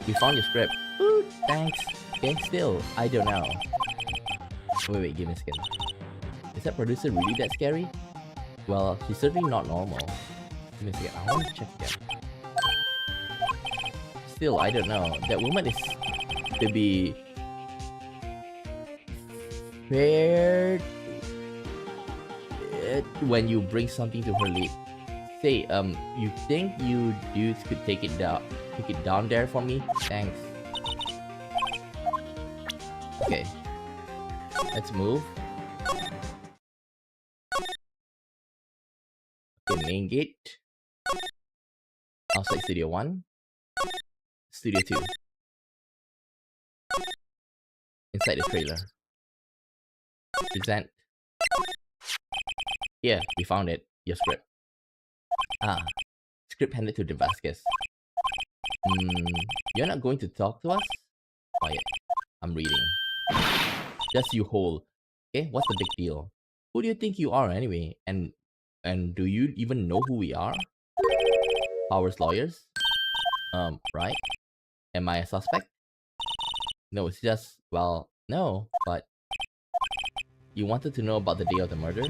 We found your script. Ooh, thanks. Okay, still, I don't know. Wait, give me a second. Is that producer really that scary? Well, she's certainly not normal. Give me a second, I want to check again. Still, I don't know. That woman is to be fair when you bring something to her lip. Say, you think you dudes could take it down there for me? Thanks. Okay. Let's move. Okay, main gate. Outside Studio 1. Studio 2. Inside the trailer. Present. Here, we found it. Your script. Ah. Script handed to De Vasquez. You're not going to talk to us? Quiet. I'm reading. Just you hold. Okay, what's the big deal? Who do you think you are anyway? And do you even know who we are? Powers lawyers? Right? Am I a suspect? No, it's just, well, no, but... You wanted to know about the day of the murder?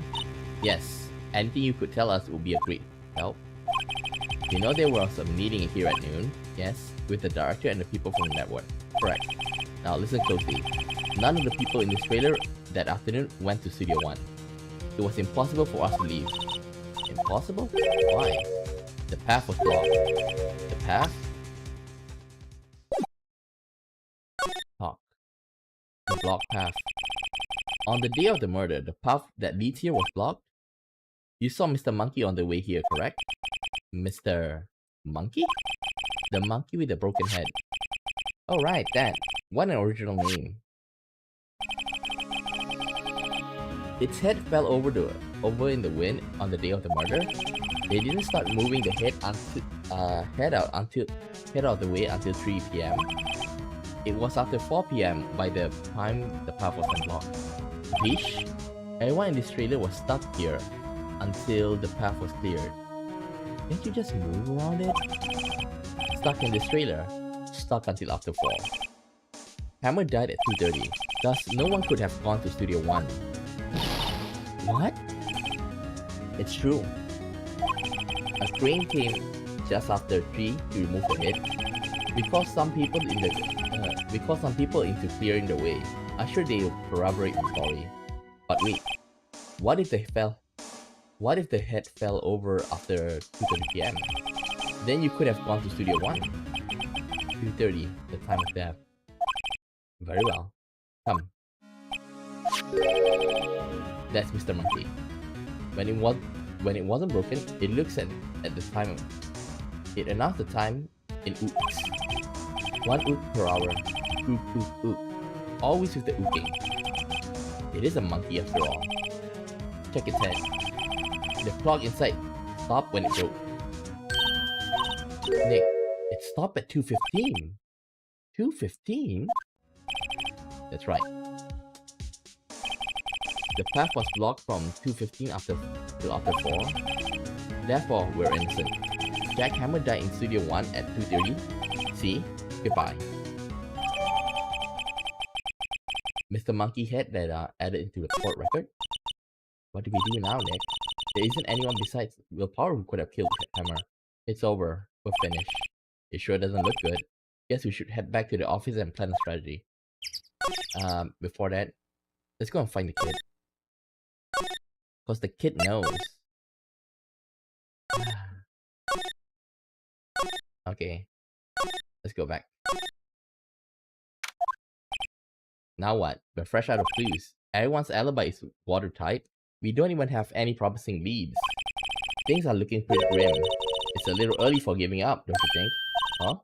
Yes. Anything you could tell us would be a great help. You know there was a meeting here at noon? Yes, with the director and the people from the network. Correct. Now listen closely. None of the people in this trailer that afternoon went to Studio 1. It was impossible for us to leave. Impossible? Why? The path was blocked. The path? Talk. The blocked path. On the day of the murder, the path that leads here was blocked? You saw Mr. Monkey on the way here, correct? Mr. Monkey? The monkey with the broken head. Oh right, that. What an original name. Its head fell over in the wind on the day of the murder. They didn't start moving the head out of the way until 3 p.m. It was after 4 p.m. by the time the path was unblocked. Bish? Everyone in this trailer was stuck here until the path was cleared. Can't you just move around it? Stuck in this trailer. Stuck until after 4. Hammer died at 2:30. Thus, no one could have gone to Studio 1. What? It's true. A crane came just after 3 to remove the head. Because some people into clearing the way. I'm sure they'll corroborate the story. But wait, what if the head fell over after 2:30 p.m? Then you could have gone to Studio 1. 2:30, the time of death. Very well. Come. That's Mr. Monkey. When it wasn't broken, it looks at the time. It announced the time in ooks. 1 ook per hour. Ook, ook, ook. Always with the ooking. It is a monkey after all. Check its head. The clock inside stopped when it broke. Nick, it stopped at 2:15. 2:15? That's right. The path was blocked from 2:15 till after 4. Therefore, we're innocent. Jack Hammer died in Studio 1 at 2:30. See? Goodbye. Mr. Monkey Head that added into the court record. What do we do now, Nick? There isn't anyone besides willpower who could have killed Hammer. It's over. We're finished. It sure doesn't look good. Guess we should head back to the office and plan a strategy. Before that, let's go and find the kid. Because the kid knows. Okay. Let's go back. Now what? We're fresh out of clues. Everyone's alibi is watertight. We don't even have any promising leads. Things are looking pretty grim. It's a little early for giving up, don't you think? Huh?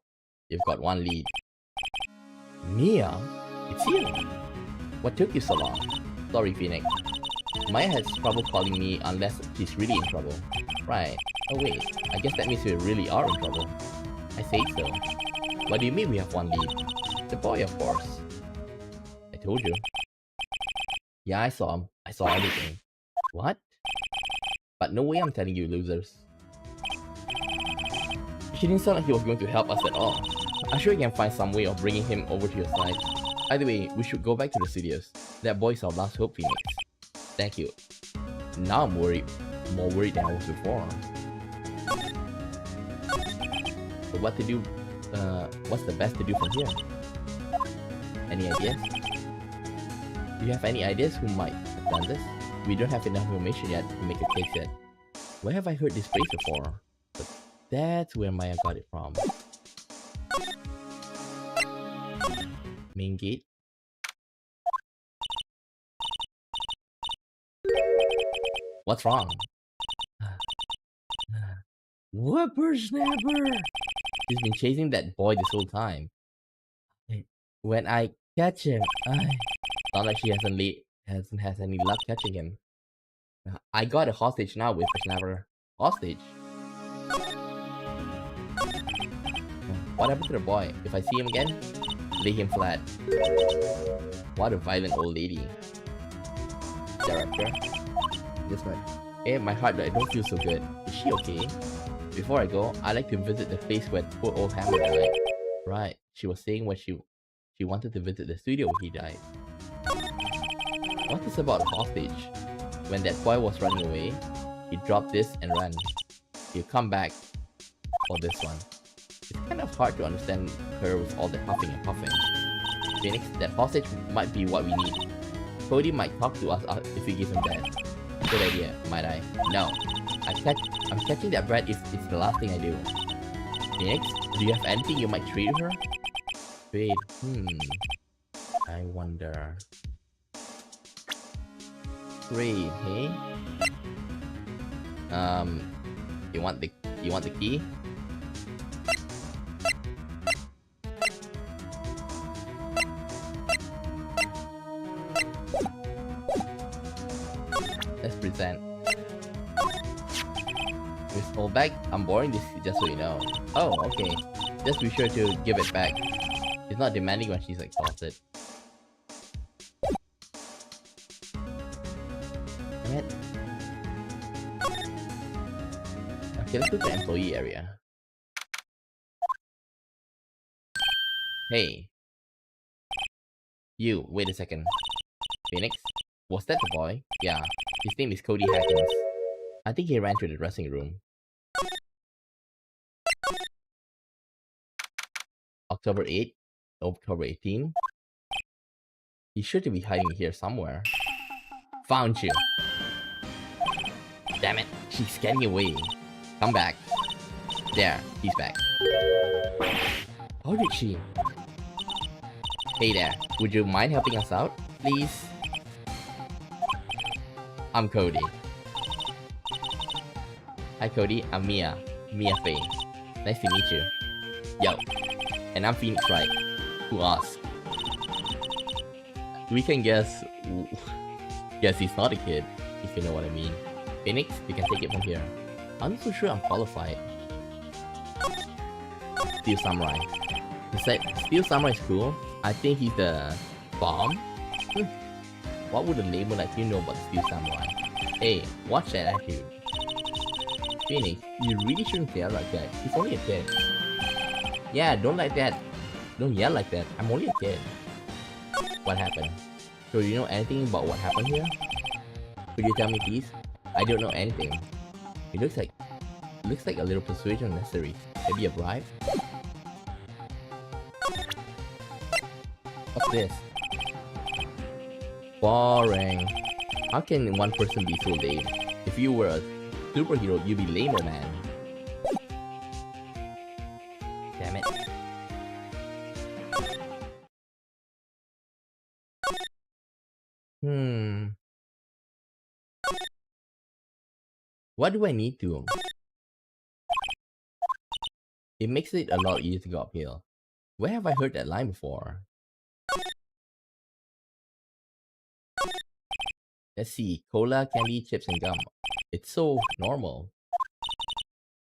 You've got one lead. Mia? It's you. What took you so long? Sorry, Phoenix. Maya has trouble calling me unless she's really in trouble. Right. Oh wait, I guess that means we really are in trouble. I say so. What do you mean we have one lead? The boy, of course. I told you. Yeah, I saw him. I saw everything. What? But no way I'm telling you, losers. She didn't sound like he was going to help us at all. I'm sure you can find some way of bringing him over to your side. Either way, we should go back to the studios. That boy's our last hope, Phoenix. Thank you. Now I'm worried. More worried than I was before. So what to do? What's the best to do from here? Any ideas? Do you have any ideas who might have done this? We don't have enough information yet to make a case yet. Where have I heard this phrase before? But that's where Maya got it from. Main gate. What's wrong? Whippersnapper! He's been chasing that boy this whole time. When I catch him, not like she hasn't had any luck catching him. I got a hostage now, Whippersnapper. Hostage? What happened to the boy? If I see him again, lay him flat. What a violent old lady. Director? This one. Hey, my heart, I don't feel so good. Is she okay? Before I go, I'd like to visit the place where poor old Hammer died. Right, she was saying where she wanted to visit the studio where he died. What is about a hostage? When that boy was running away, he dropped this and ran. He'll come back for this one. It's kind of hard to understand her with all the huffing and puffing. Phoenix, that hostage might be what we need. Cody might talk to us if we give him that. Good idea, might I? No. I'm catching that bread if it's the last thing I do. Phoenix, do you have anything you might trade her? Wait, I wonder. Trade, hey? You want the key? Let's present. Miss Holbeck, I'm borrowing this just so you know. Oh, okay. Just be sure to give it back. She's not demanding when she's exhausted. Damn it. Okay, let's go to the employee area. Hey. You, wait a second. Phoenix? Was that the boy? Yeah. His name is Cody Hackins. I think he ran to the dressing room. October 8th? October 18th? He's sure to be hiding here somewhere. Found you! Damn it, she's getting away. Come back. There, he's back. How did she? Hey there, would you mind helping us out, please? I'm Cody. Hi Cody, I'm Mia. Mia Faye. Nice to meet you. Yo. And I'm Phoenix Wright. Who asked? We can guess... Guess he's not a kid, if you know what I mean. Phoenix, you can take it from here. I'm not so sure I'm qualified. Steel Samurai. He said Steel Samurai is cool. I think he's the bomb. What would a label like you know about Steel Samurai? Hey, watch that attitude. Phoenix, you really shouldn't yell like that. He's only a kid. Yeah, don't like that. Don't yell like that. I'm only a kid. What happened? So do you know anything about what happened here? Could you tell me please? I don't know anything. It looks like a little persuasion necessary. Maybe a bribe? What's this? Boring. How can one person be so lame? If you were a superhero, you'd be lamer, man. Damn it. What do I need to? It makes it a lot easier to go uphill. Where have I heard that line before? Let's see. Cola, candy, chips, and gum. It's so normal.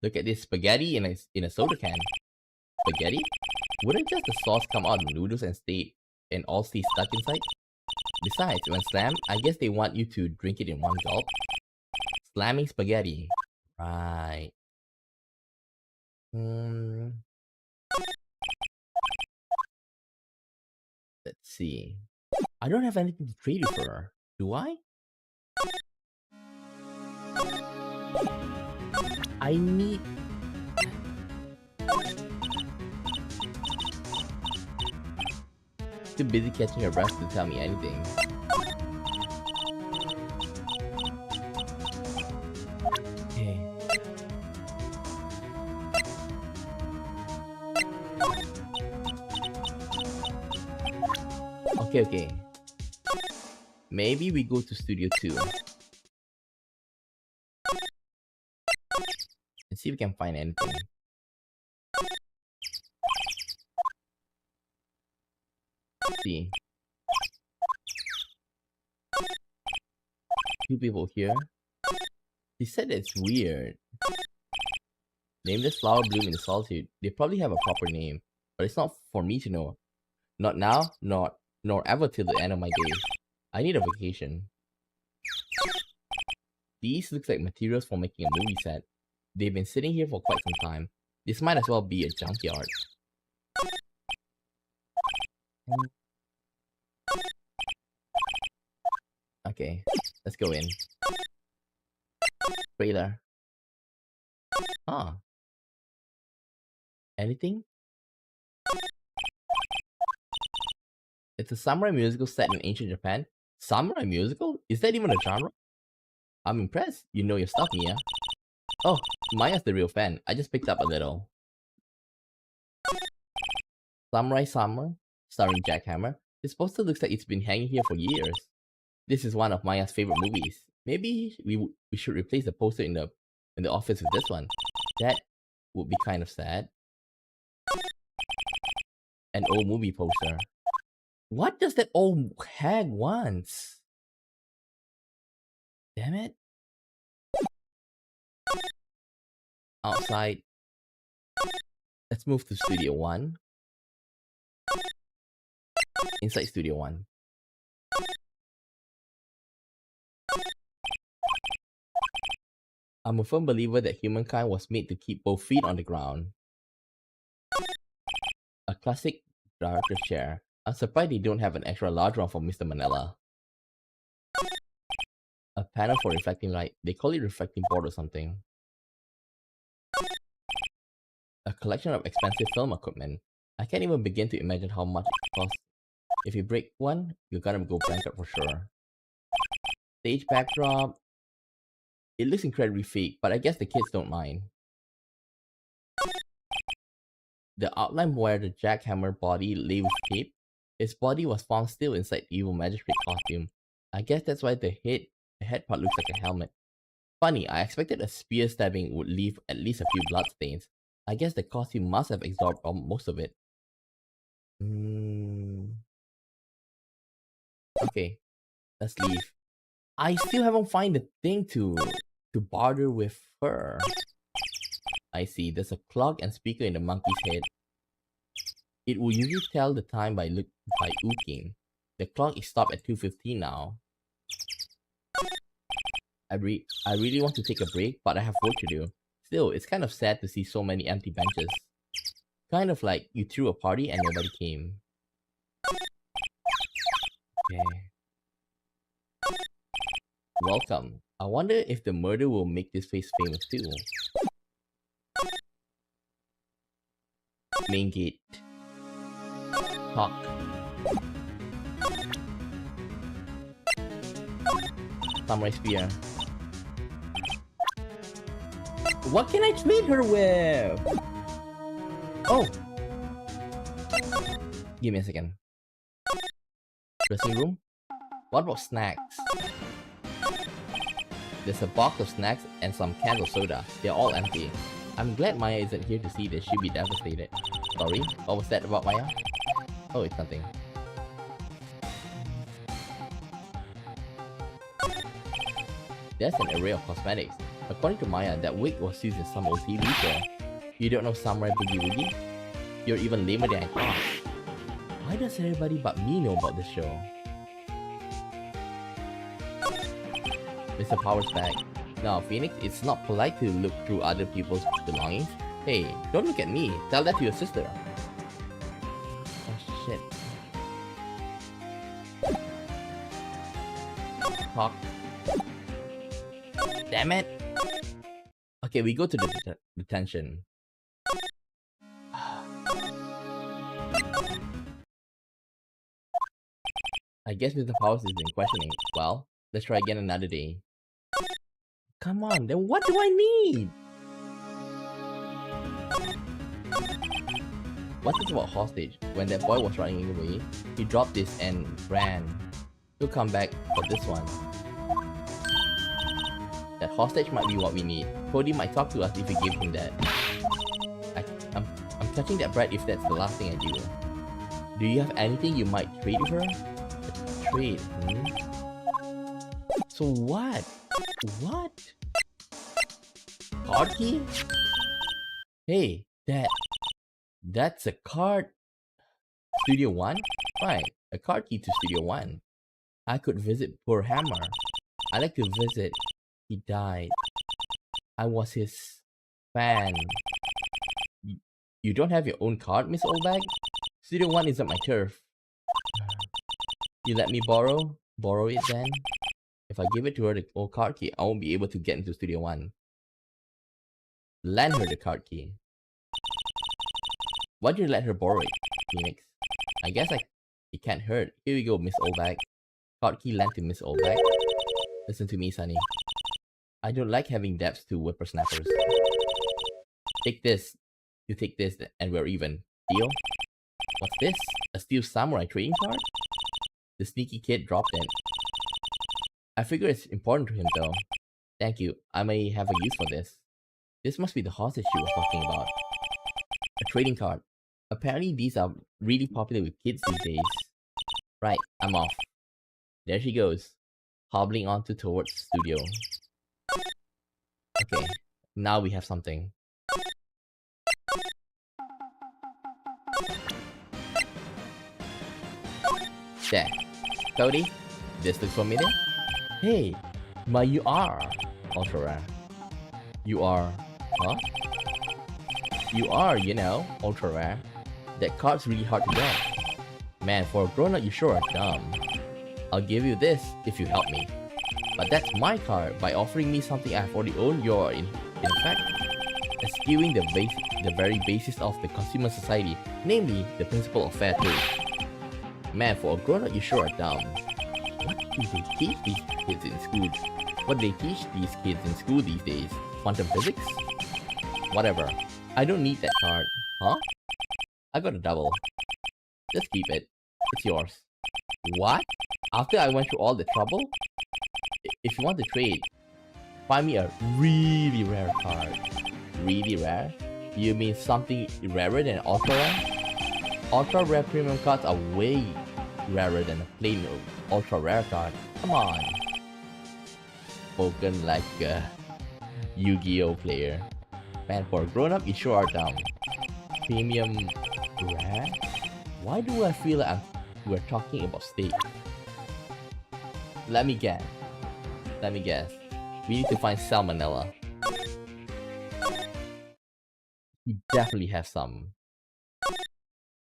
Look at this spaghetti in a soda can. Spaghetti? Wouldn't just the sauce come out of the noodles and all stay stuck inside? Besides, when slammed, I guess they want you to drink it in one gulp. Slamming spaghetti. Right. Let's see. I don't have anything to trade you for, do I? I need... Too busy catching your breath to tell me anything. Okay. Maybe we go to Studio 2. And see if we can find anything. Let's see. Two people here. He said it's weird. Name this flower bloom in the solitude. They probably have a proper name, but it's not for me to know. Not now, nor ever till the end of my days. I need a vacation. These looks like materials for making a movie set. They've been sitting here for quite some time. This might as well be a junkyard. Okay, let's go in. Trailer. Ah. Anything? It's a samurai musical set in ancient Japan. Samurai musical? Is that even a genre? I'm impressed. You know your stuff, Mia. Oh, Maya's the real fan. I just picked up a little. Samurai Summer, starring Jack Hammer. This poster looks like it's been hanging here for years. This is one of Maya's favorite movies. Maybe we should replace the poster in the office with this one. That would be kind of sad. An old movie poster. What does that old hag want? Damn it. Outside. Let's move to Studio 1. Inside Studio 1. I'm a firm believer that humankind was made to keep both feet on the ground. A classic director's chair. I'm surprised they don't have an extra large one for Mr. Manila. A panel for reflecting light. They call it reflecting board or something. A collection of expensive film equipment. I can't even begin to imagine how much it costs. If you break one, you're gonna go bankrupt for sure. Stage backdrop. It looks incredibly fake, but I guess the kids don't mind. The outline where the jackhammer body lay with tape. His body was found still inside the evil magistrate costume. I guess that's why the head part looks like a helmet. Funny, I expected a spear stabbing would leave at least a few bloodstains. I guess the costume must have absorbed most of it. Okay, let's leave. I still haven't found the thing to barter with her. I see, there's a clock and speaker in the monkey's head. It will usually tell the time by ooking. The clock is stopped at 2:15 now. I really want to take a break, but I have work to do. Still, it's kind of sad to see so many empty benches. Kind of like you threw a party and nobody came. Okay. Welcome. I wonder if the murder will make this face famous too. Main gate. Talk. Samurai spear. What can I treat her with? Oh! Give me a second. Dressing room? What about snacks? There's a box of snacks and some cans of soda. They're all empty. I'm glad Maya isn't here to see this. She'd be devastated. Sorry? What was that about Maya? Oh, it's nothing. There's an array of cosmetics. According to Maya, that wig was used in some old TV show. You don't know Samurai Boogie Woogie? You're even lamer than I thought. Why does everybody but me know about this show? Mr. Power's bag. Now, Phoenix, it's not polite to look through other people's belongings. Hey, don't look at me. Tell that to your sister. Oh, shit. Talk. Damn it! Okay, we go to the detention. I guess Mr. Powers is in questioning. Well, let's try again another day. Come on, then what do I need? What's this about hostage? When that boy was running away, he dropped this and ran. He'll come back for this one. That hostage might be what we need. Cody might talk to us if we give him that. I'm touching that bread if that's the last thing I do. Do you have anything you might trade with her? A trade, So what? What? Card key? Hey, that's a card. Studio 1? Right, a card key to Studio 1. I could visit poor Hammer. I like to visit. He died. I was his fan. You don't have your own card, Miss Oldbag? Studio 1 isn't my turf. You let me borrow it then? If I give it to her the old card key, I won't be able to get into Studio 1. Lend her the card key. Why did you let her borrow it, Phoenix? I guess It can't hurt. Here we go, Miss Oldbag. Card key lent to Miss Oldbag. Listen to me, Sonny. I don't like having debts to whippersnappers. Take this. You take this, and we're even. Deal? What's this? A Steel Samurai trading card? The sneaky kid dropped it. I figure it's important to him, though. Thank you. I may have a use for this. This must be the hostage she was talking about. A trading card. Apparently these are really popular with kids these days. Right, I'm off. There she goes, hobbling on towards the studio. Okay, now we have something. There. Cody, this looks familiar? Hey, you are ultra rare. You are, huh? You are, you know, ultra rare. That card's really hard to get. Man, for a grown-up, you sure are dumb. I'll give you this if you help me. But that's my card. By offering me something I've already owned, you're in fact eschewing the very basis of the consumer society, namely the principle of fair trade. Man, for a grown-up, you sure are dumb. What do they teach these kids in school? What do they teach these kids in school these days? Quantum physics? Whatever. I don't need that card. Huh? I got a double. Just keep it. It's yours. What? After I went through all the trouble? If you want to trade, find me a really rare card. Really rare? You mean something rarer than ultra rare? Ultra rare premium cards are way rarer than a plain ultra rare card. Come on. Spoken like a Yu-Gi-Oh player. Man, for a grown-up, you sure are dumb. Premium rare? Why do I feel like we're talking about steak? Let me guess. We need to find salmonella. We definitely have some.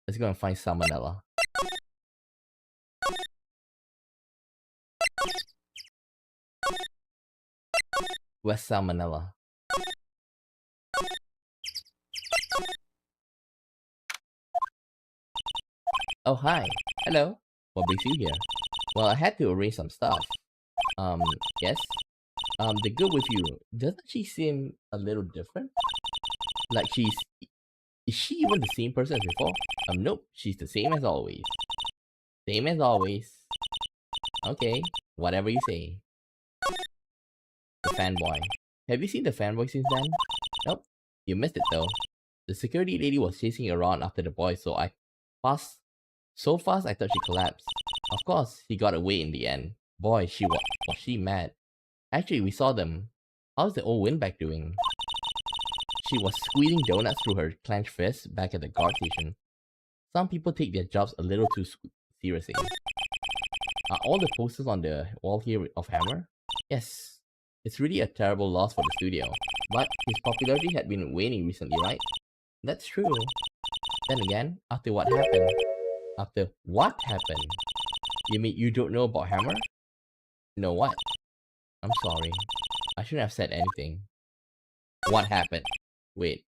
Let's go and find salmonella. Where's salmonella? Oh, hi. Hello. What brings you here? Well, I had to arrange some stuff. Yes? The girl with you, doesn't she seem a little different? Like is she even the same person as before? Nope, she's the same as always. Same as always. Okay, whatever you say. The fanboy. Have you seen the fanboy since then? Nope, you missed it though. The security lady was chasing around after the boy, so fast I thought she collapsed. Of course, he got away in the end. Boy, was she mad. Actually, we saw them. How's the old windbag doing? She was squeezing donuts through her clenched fists back at the guard station. Some people take their jobs a little too seriously. Are all the posters on the wall here of Hammer? Yes. It's really a terrible loss for the studio. But his popularity had been waning recently, right? That's true. Then again, after what happened? You mean you don't know about Hammer? No, what? I'm sorry. I shouldn't have said anything. What happened? Wait.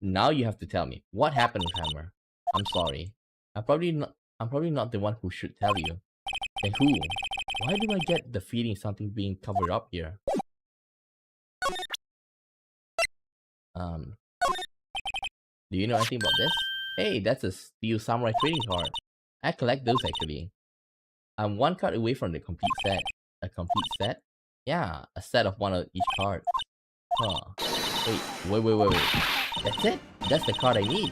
Now you have to tell me. What happened with Hammer? I'm sorry. I'm probably not the one who should tell you. Then who? Why do I get the feeling something being covered up here? Do you know anything about this? Hey, that's a Steel Samurai trading card. I collect those actually. I'm one card away from the complete set. A complete set? Yeah, a set of one of each card. Huh. Wait. That's it? That's the card I need.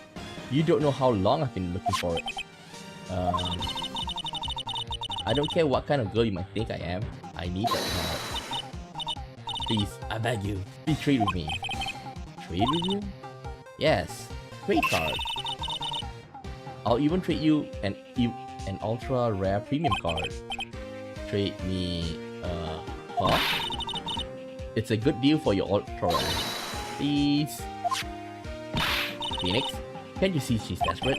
You don't know how long I've been looking for it. I don't care what kind of girl you might think I am. I need that card. Please, I beg you, please trade with me. Trade with you? Yes, trade card. I'll even trade you an ultra rare premium card. Trade me, huh? It's a good deal for your ultra rare. Please. Phoenix, can't you see she's desperate?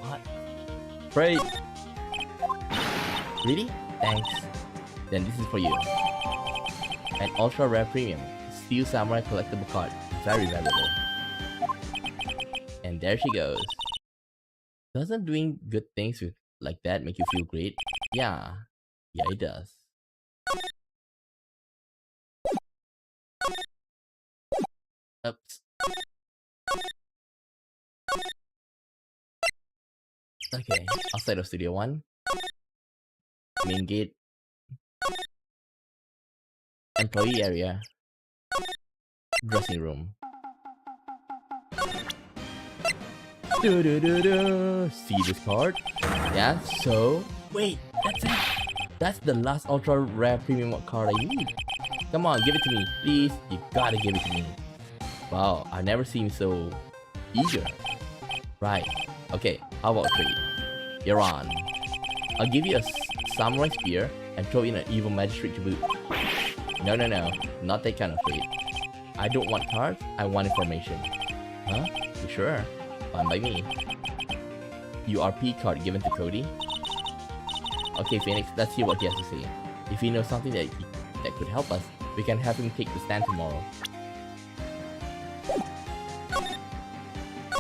What? Trade. Really? Thanks. Then this is for you. An ultra rare premium Steel Samurai collectible card. Very valuable. And there she goes. Doesn't doing good things with like that make you feel great? Yeah. Yeah, it does. Oops. Okay, outside of Studio 1, main gate, employee area, dressing room. See this card? Yeah, so... Wait, that's it! That's the last ultra rare premium card I need. Come on, give it to me, please. You gotta give it to me. Wow, I've never seen so eager. Right. Okay, how about a trade? You're on. I'll give you a samurai spear and throw in an evil magistrate to boot. No, not that kind of trade. I don't want cards, I want information. Huh? You sure? Fine by me. URP card given to Cody. Okay, Phoenix, let's hear what he has to say. If he knows something that could help us, we can have him take the stand tomorrow.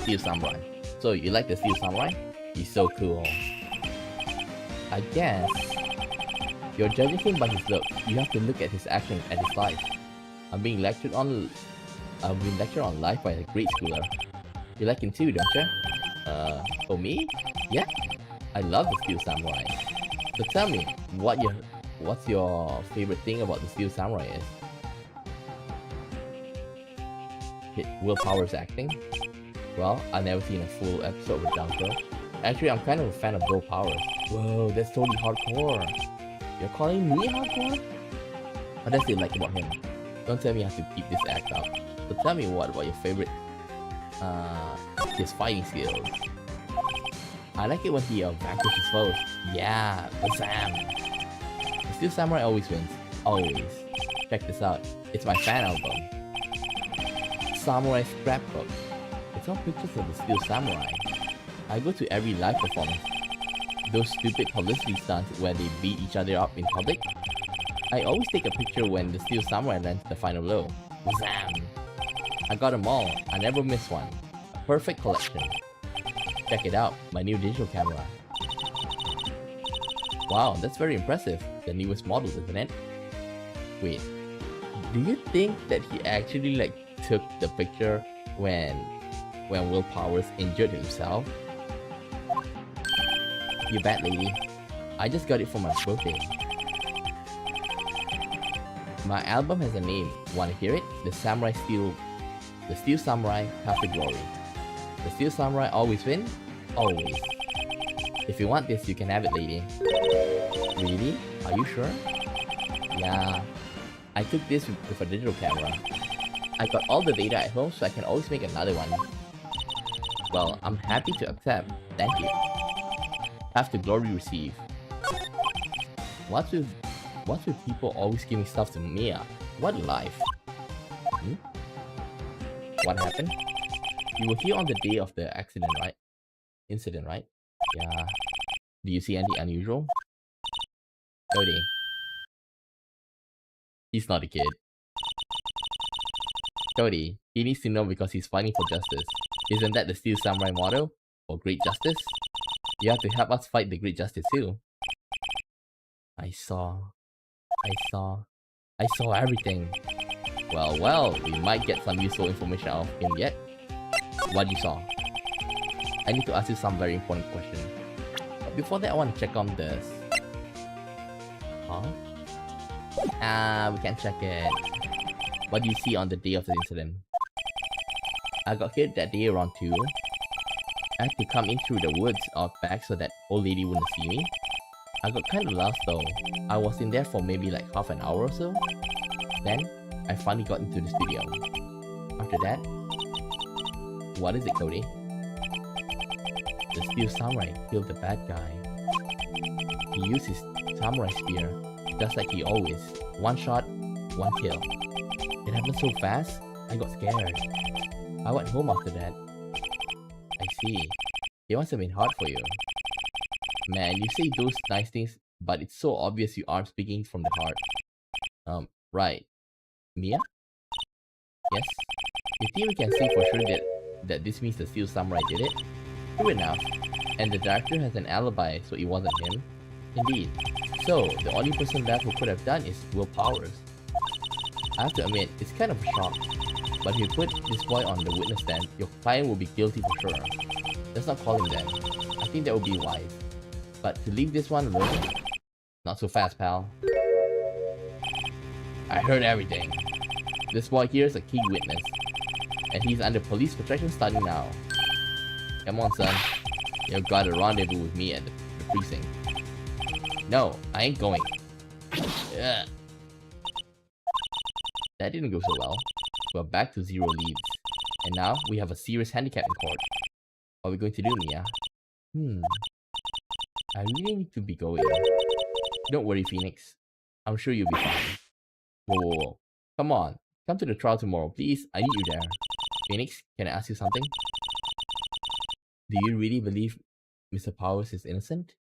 Steel Samurai. So, you like the Steel Samurai? He's so cool. I guess. You're judging him by his look. You have to look at his actions and his life. I'm being lectured on life by a grade schooler. You like him too, don't you? For me? Yeah? I love the Steel Samurai. So tell me, what's your favorite thing about the Steel Samurai is? Will Power's acting? Well, I've never seen a full episode with Downflow. Actually, I'm kind of a fan of Will Powers. Whoa, that's totally hardcore. You're calling me hardcore? What does you like about him? Don't tell me I have to keep this act up. So tell me what about your favorite, his fighting skills. I like it when he vanquishes foes. Yeah, Bazam! The Steel Samurai always wins. Always. Check this out. It's my fan album. Samurai Scrapbook. It's all pictures of the Steel Samurai. I go to every live performance. Those stupid publicity stunts where they beat each other up in public. I always take a picture when the Steel Samurai lands the final blow. Bazam! I got them all. I never miss one. A perfect collection. Check it out, my new digital camera. Wow, that's very impressive. The newest model, isn't it? Wait, do you think that he actually took the picture when Will Powers injured himself? You bet, lady. I just got it for my birthday. My album has a name. Wanna hear it? The Steel Samurai Have the Glory. The Steel Samurai always win? Always. If you want this, you can have it, lady. Really? Are you sure? Yeah. I took this with a digital camera. I got all the data at home so I can always make another one. Well, I'm happy to accept. Thank you. Have the glory receive. What's with people always giving stuff to Mia? What life? Hmm? What happened? You were here on the day of the accident, right? Incident, right? Yeah. Do you see anything unusual? Cody. He's not a kid. Cody, he needs to know because he's fighting for justice. Isn't that the Steel Samurai motto? For great justice? You have to help us fight the great justice too. I saw everything. Well, we might get some useful information out of him yet. What you saw? I need to ask you some very important questions. But before that, I want to check on this. Huh? We can't check it. What do you see on the day of the incident? I got hit that day around 2. I had to come in through the woods out back so that old lady wouldn't see me. I got kind of lost though. I was in there for maybe like half an hour or so. Then, I finally got into the studio. After that, what is it, Cody? The Steel Samurai killed the bad guy. He used his samurai spear, just like he always. One shot, one kill. It happened so fast, I got scared. I went home after that. I see. It must have been hard for you. Man, you say those nice things, but it's so obvious you aren't speaking from the heart. Right. Mia? Yes? You think we can say for sure that this means the Steel Samurai did it? True enough. And the director has an alibi, so it wasn't him? Indeed. So, the only person left who could have done is Will Powers. I have to admit, it's kind of a shock. But if you put this boy on the witness stand, your client will be guilty for sure. Let's not call him that. I think that would be wise. But to leave this one alone? Not so fast, pal. I heard everything. This boy here is a key witness. And he's under police protection starting now. Come on, son. You've got a rendezvous with me at the precinct. No, I ain't going. Ugh. That didn't go so well. We're back to 0 leads. And now, we have a serious handicap in court. What are we going to do, Mia? I really need to be going. Don't worry, Phoenix. I'm sure you'll be fine. Whoa. Come on. Come to the trial tomorrow, please. I need you there. Phoenix, can I ask you something? Do you really believe Mr. Powers is innocent?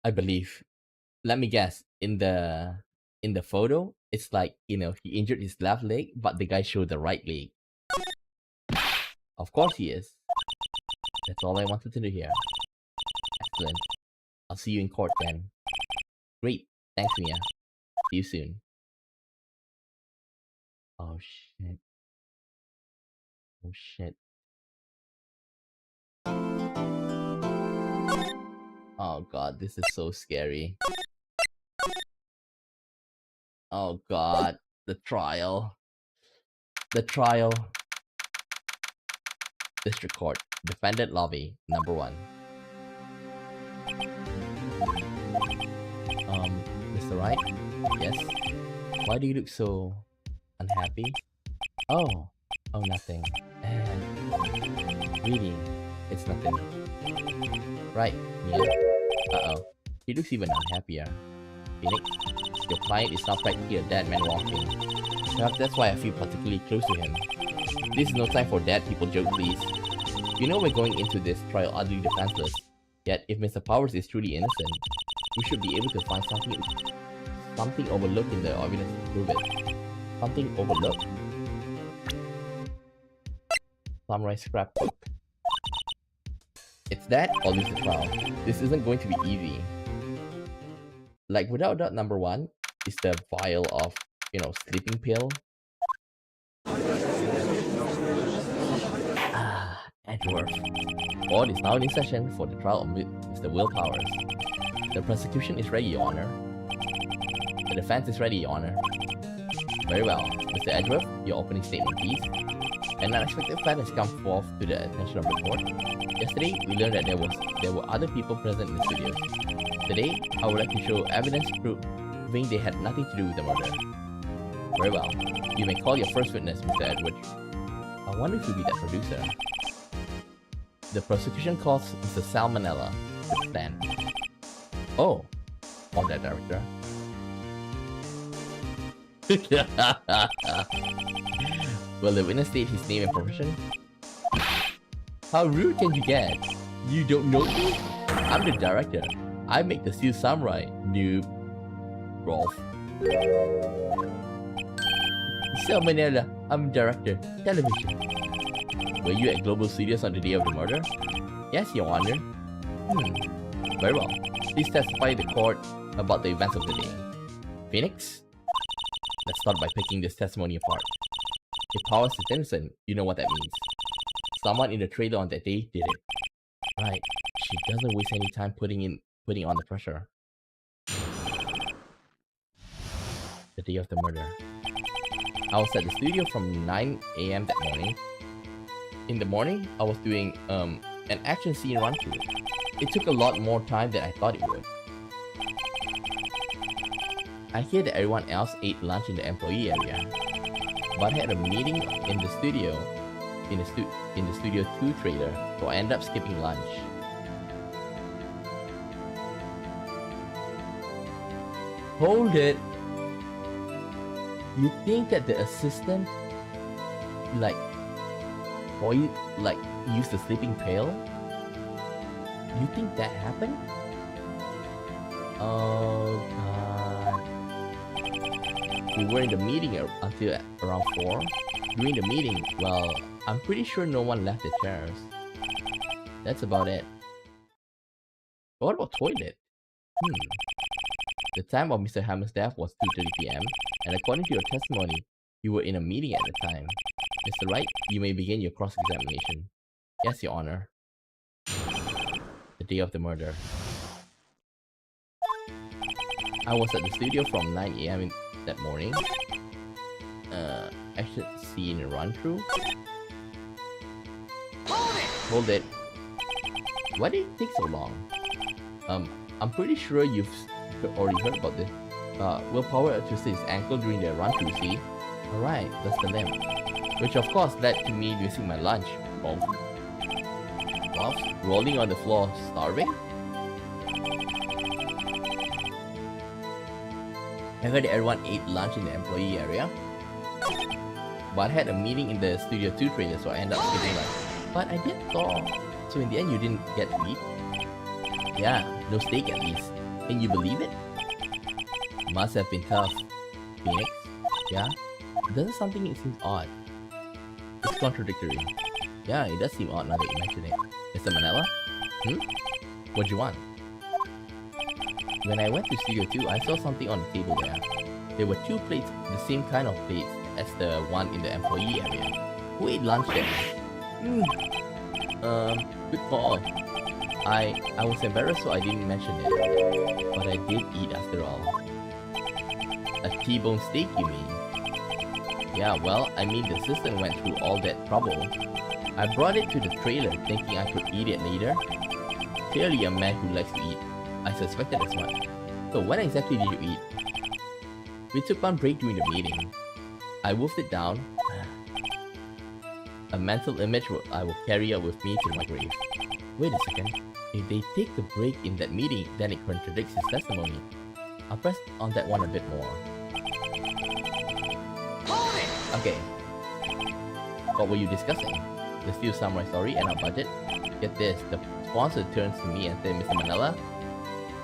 I believe. Let me guess. In the photo, it's like, he injured his left leg, but the guy showed the right leg. Of course he is. That's all I wanted to do here. Excellent. I'll see you in court then. Great. Thanks, Mia. See you soon. Oh shit. Oh shit. Oh god, this is so scary. Oh god, the trial. The trial. District Court. Defendant lobby, number 1. Mr. Wright? Yes? Why do you look so unhappy? Oh, nothing. Really, it's nothing. Right, Mia. Uh-oh. He looks even unhappier. Phoenix, your client is now practically a dead man walking. Perhaps that's why I feel particularly close to him. This is no time for dead people joke, please. You know we're going into this trial utterly defenseless. Yet, if Mr. Powers is truly innocent, we should be able to find something overlooked in the evidence to prove it. Something overlooked? Samurai scrapbook. It's that or lose the trial. This isn't going to be easy. Like, without doubt, number 1 is the vial of, sleeping pill. Edward. Court is now in session for the trial of Mr. Will Powers. The prosecution is ready, Your Honor. The defense is ready, Your Honor. Very well. Mr. Edward, your opening statement, please. An unexpected fact has come forth to the attention of the court. Yesterday, we learned that there were other people present in the studio. Today, I would like to show evidence proving they had nothing to do with the murder. Very well. You may call your first witness, Mr. Edward. I wonder if you'll be that producer. The prosecution calls Mr. Salmonella to stand. Oh, or that director. Will the witness state his name and profession? How rude can you get? You don't know me? I'm the director. I make the Steel Samurai. Noob. Rolf. Salmonella, I'm director. Television. Were you at Global Studios on the day of the murder? Yes, Your Honor. Very well. Please testify in the court about the events of the day. Phoenix? Let's start by picking this testimony apart. If Powers is innocent, you know what that means. Someone in the trailer on that day did it. Right. She doesn't waste any time putting on the pressure. The day of the murder. I was at the studio from 9 AM that morning. In the morning, I was doing an action scene run through. It took a lot more time than I thought it would. I hear that everyone else ate lunch in the employee area, but I had a meeting in the studio, in the Studio 2 trailer, so I ended up skipping lunch. Hold it! You think that the assistant, used the sleeping pill? You think that happened? Oh god. We were in the meeting until around 4. During the meeting, well, I'm pretty sure no one left the chairs. That's about it. But what about toilet? The time of Mr. Hammer's death was 2:30 p.m., and according to your testimony, you were in a meeting at the time. Mr. Wright, you may begin your cross-examination. Yes, Your Honor. The day of the murder. I was at the studio from 9 a.m. that morning. I should see in a run-through. Hold it. Why did it take so long? I'm pretty sure you've already heard about this. Willpower twisted his ankle during the run-through, see? Alright, that's the limp. Which of course led to me losing my lunch. Both. Rolling on the floor, starving? I heard that everyone ate lunch in the employee area. But I had a meeting in the Studio 2 trailer, so I ended up skipping lunch. But I did thaw. So in the end, you didn't get to eat? Yeah, no steak at least. Can you believe it? Must have been tough. Phoenix? Yeah? Doesn't something it seems odd? It's contradictory. Yeah, it does seem odd now that you mention it. Mr. Manila? What'd you want? When I went to Studio 2, I saw something on the table there. There were 2 plates, the same kind of plates as the one in the employee area. Who ate lunch there? Good call. I was embarrassed, so I didn't mention it. But I did eat after all. A T-bone steak, you mean? Yeah, well, I mean the assistant went through all that trouble. I brought it to the trailer thinking I could eat it later. Clearly a man who likes to eat. I suspected as much. So when exactly did you eat? We took one break during the meeting. I wolfed it down. A mental image I will carry out with me to my grave. Wait a second. If they take the break in that meeting, then it contradicts his testimony. I'll press on that one a bit more. Okay. What were you discussing? The Steel Samurai story and our budget? Get this, the sponsor turns to me and says, Mr. Manila,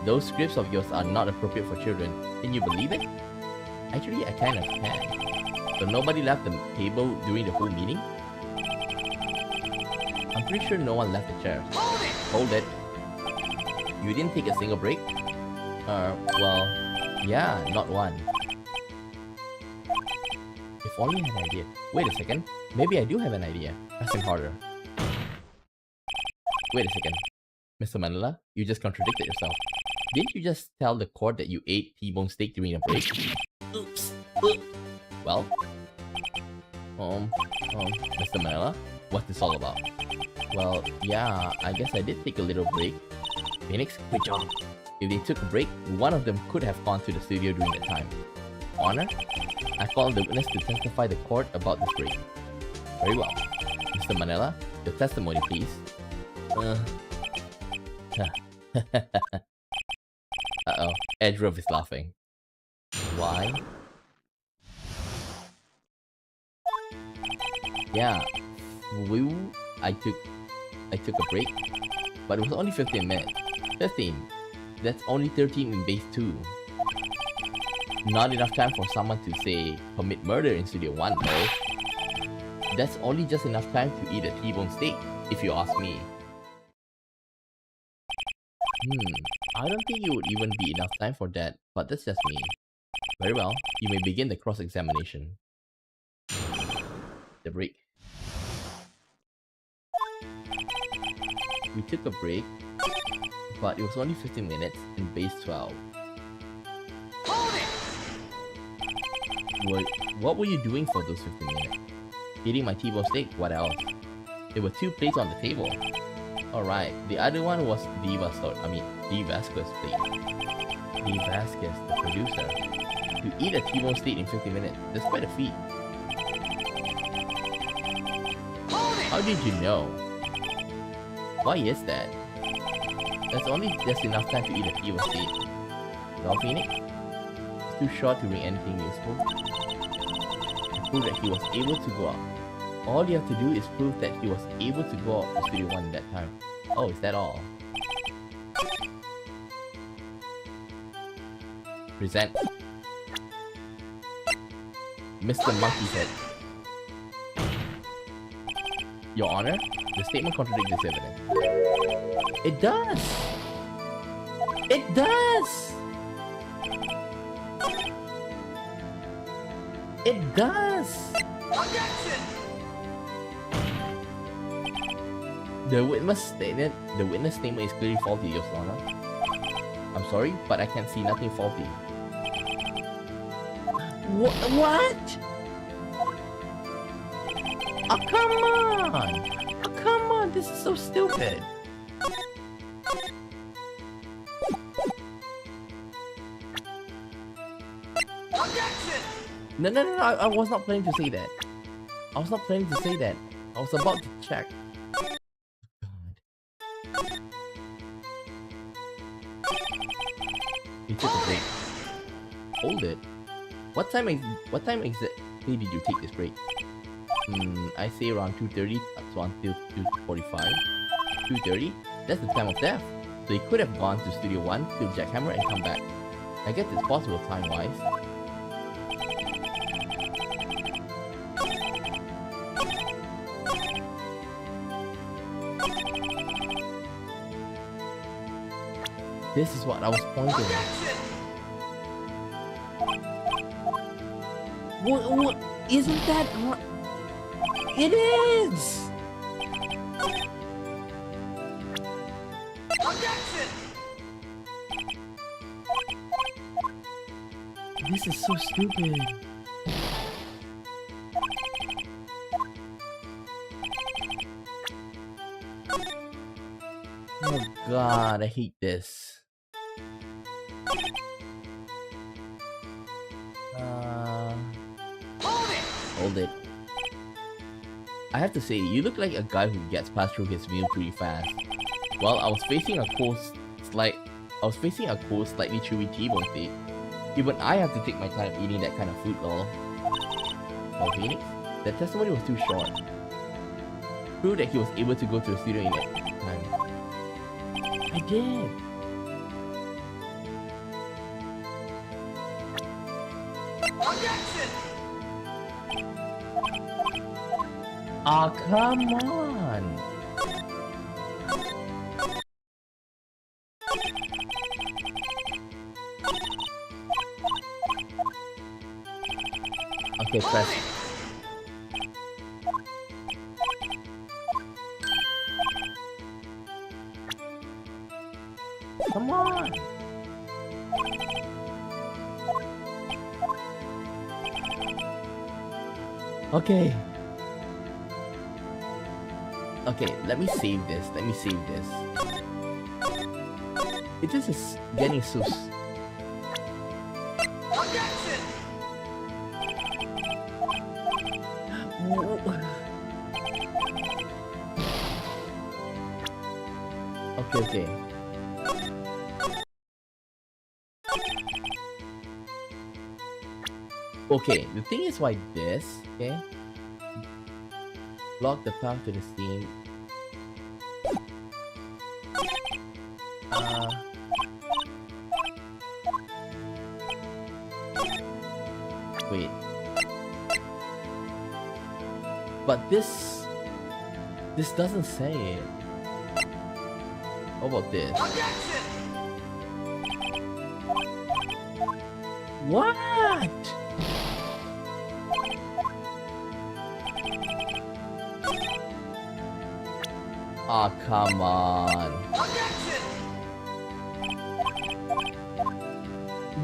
those scripts of yours are not appropriate for children. Can you believe it? Actually, I kind of can. So nobody left the table during the whole meeting? I'm pretty sure no one left the chairs. Hold it. You didn't take a single break? Well, yeah, not one. If only I had an idea. Wait a second. Maybe I do have an idea. Press him harder. Wait a second. Mr. Manila, you just contradicted yourself. Didn't you just tell the court that you ate T-bone steak during a break? Oops. Well? Mr. Manila, what's this all about? Well, yeah, I guess I did take a little break. Phoenix, good job. If they took a break, one of them could have gone to the studio during that time. Honor? I called the witness to testify the court about this break. Very well. Mr. Manila, your testimony, please. Uh-oh, Edgeworth is laughing. Why? Yeah, I took a break, but it was only 15 minutes. 15? That's only 13 in base 2. Not enough time for someone to, say, commit murder in Studio 1, though. That's only just enough time to eat a T-bone steak, if you ask me. I don't think it would even be enough time for that, but that's just me. Very well, you may begin the cross-examination. The break. We took a break, but it was only 15 minutes in base 12. What were you doing for those 15 minutes? Eating my T-bone steak, what else? There were 2 plates on the table. Alright, the other one was D. Vasquez's plate. D. Vasquez, the producer. To eat a T-bone steak in 15 minutes, that's quite a feat. How did you know? Why is that? That's only just enough time to eat a T-bone steak. Well, Phoenix? It's too short to bring anything useful. To prove that he was able to go out. All you have to do is prove that he was able to go out to Studio 1 in that time. Oh, is that all? Present. Mr. Monkey's Head. Your Honor, the statement contradicts this evidence. It does! It does! It does! Objection! The witness statement is clearly faulty, Your Honor. I'm sorry, but I can see nothing faulty. What? Oh, come on! Oh, come on! This is so stupid! Objection! No, I was not planning to say that. I was not planning to say that. I was about to check. God. You took a break. Hold it. What time exactly did you take this break? I say around 2:30, so until 2:45. 2:30? That's the time of death. So he could have gone to Studio 1, killed Jackhammer, and come back. I guess it's possible time-wise. This is what I was pointing at. What? Isn't that right? It is! Objection! This is so stupid. Oh god, I hate this. Hold it. I have to say, you look like a guy who gets past through his meal pretty fast. Well, I was facing a cold, slightly chewy T-bone steak. Even I have to take my time eating that kind of food, lol. Well, Phoenix, that testimony was too short. True that he was able to go to the studio in that time. I did. Objection! Aw, come on! Okay, press. Come on! Okay. Okay, let me save this. This is getting so... Objection! Okay. Okay, the thing is why this, okay? Block the path to the scene. Wait. But this doesn't say it. How about this? Objection! What? Aw, come on. Objection!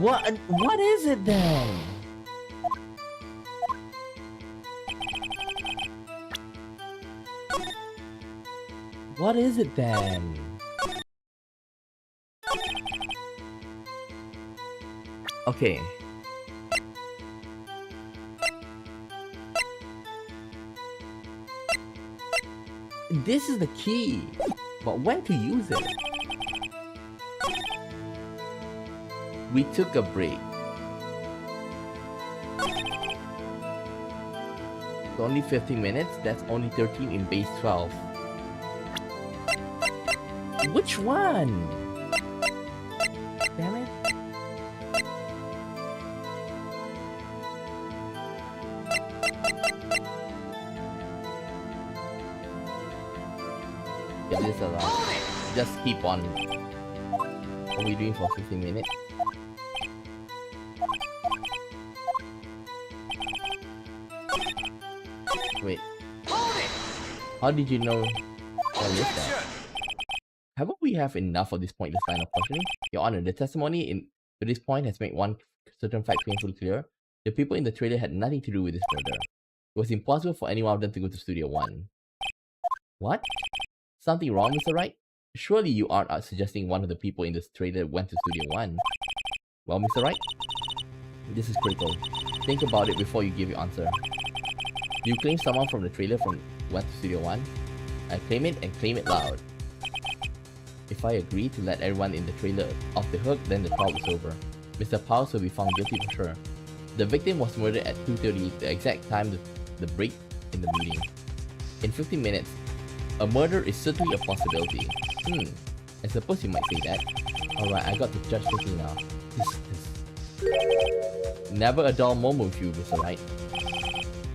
What is it then? What is it then? Okay. This is the key, but when to use it? We took a break. It's only 15 minutes, that's only 13 in base 12. Which one? Damn it. It is allowed. Just keep on. What are we doing for 15 minutes? Wait. How did you know I missed that? Haven't we have enough of this pointless line of questioning? Your Honor, the testimony to this point has made one certain fact painfully clear. The people in the trailer had nothing to do with this murder. It was impossible for any one of them to go to Studio 1. What? Something wrong, Mr. Wright? Surely you aren't suggesting one of the people in this trailer went to Studio 1. Well, Mr. Wright, this is critical. Think about it before you give your answer. Do you claim someone from the trailer went to Studio 1? I claim it and claim it loud. If I agree to let everyone in the trailer off the hook, then the trial is over. Mr. Powers will be found guilty for sure. The victim was murdered at 2:30, the exact time the break in the meeting. In 15 minutes, a murder is certainly a possibility. I suppose you might say that. Alright, I got the judge thinking now. Never a dull moment with you, Mr. Wright.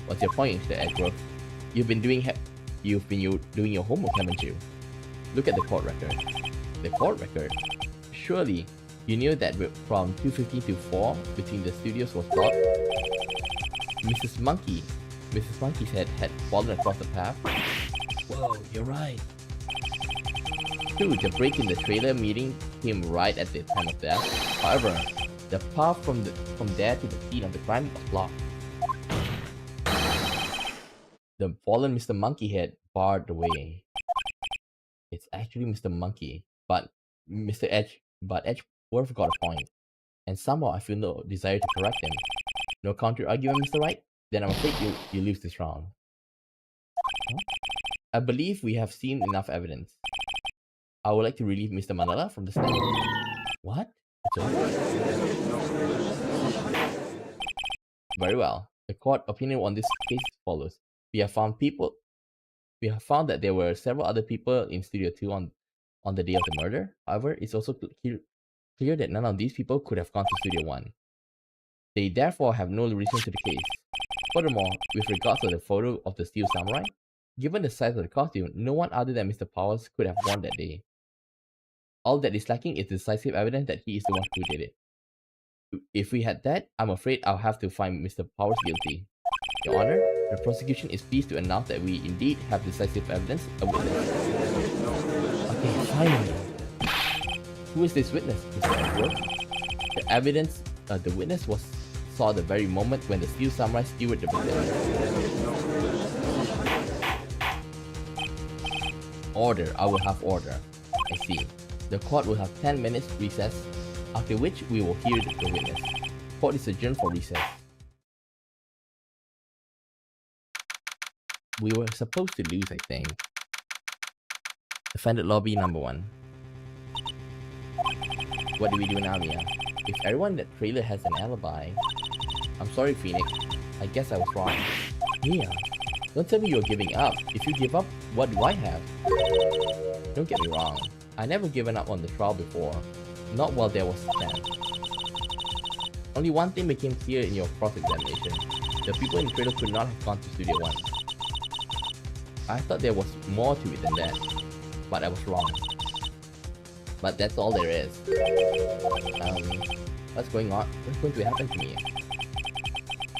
What's your point, Mr. Edgeworth? You've been doing your homework, haven't you? Look at the court record. The court record? Surely, you knew that from 2:15 to 4 between the studios was blocked? Mrs. Monkey's head had fallen across the path. Whoa, you're right. Dude, the break in the trailer meeting came right at the time of death. However, the path from there to the scene of the crime was blocked. The fallen Mr. Monkeyhead barred the way. It's actually Mr. Monkey, but Edgeworth got a point. And somehow I feel no desire to correct him. No counter argument, Mr. Wright? Then I'm afraid you lose this round. Huh? I believe we have seen enough evidence. I would like to relieve Mr. Manala from the stand. What? It's over? Very well. The court opinion on this case is as follows. We have found that there were several other people in Studio 2 on the day of the murder. However, it's also clear that none of these people could have gone to Studio 1. They therefore have no relation to the case. Furthermore, with regards to the photo of the Steel Samurai, given the size of the costume, no one other than Mr. Powers could have worn that day. All that is lacking is decisive evidence that he is the one who did it. If we had that, I'm afraid I'll have to find Mr. Powers guilty. Your Honor, the prosecution is pleased to announce that we indeed have decisive evidence, a witness. Okay, finally. Who is this witness, Mr. Edgeworth? The witness saw the very moment when the Steel Samurai skewered the victim. Order, I will have order. I see. The court will have 10 minutes recess, after which we will hear the witness. Court is adjourned for recess. We were supposed to lose, I think. Offended lobby number 1. What do we do now, Mia? If everyone in that trailer has an alibi... I'm sorry, Phoenix. I guess I was wrong. Mia, don't tell me you're giving up. If you give up, what do I have? Don't get me wrong. I never given up on the trial before. Not while there was a chance. Only one thing became clear in your cross-examination. The people in the trailer could not have gone to Studio 1. I thought there was more to it than that. But I was wrong. But that's all there is. What's going on? What's going to happen to me?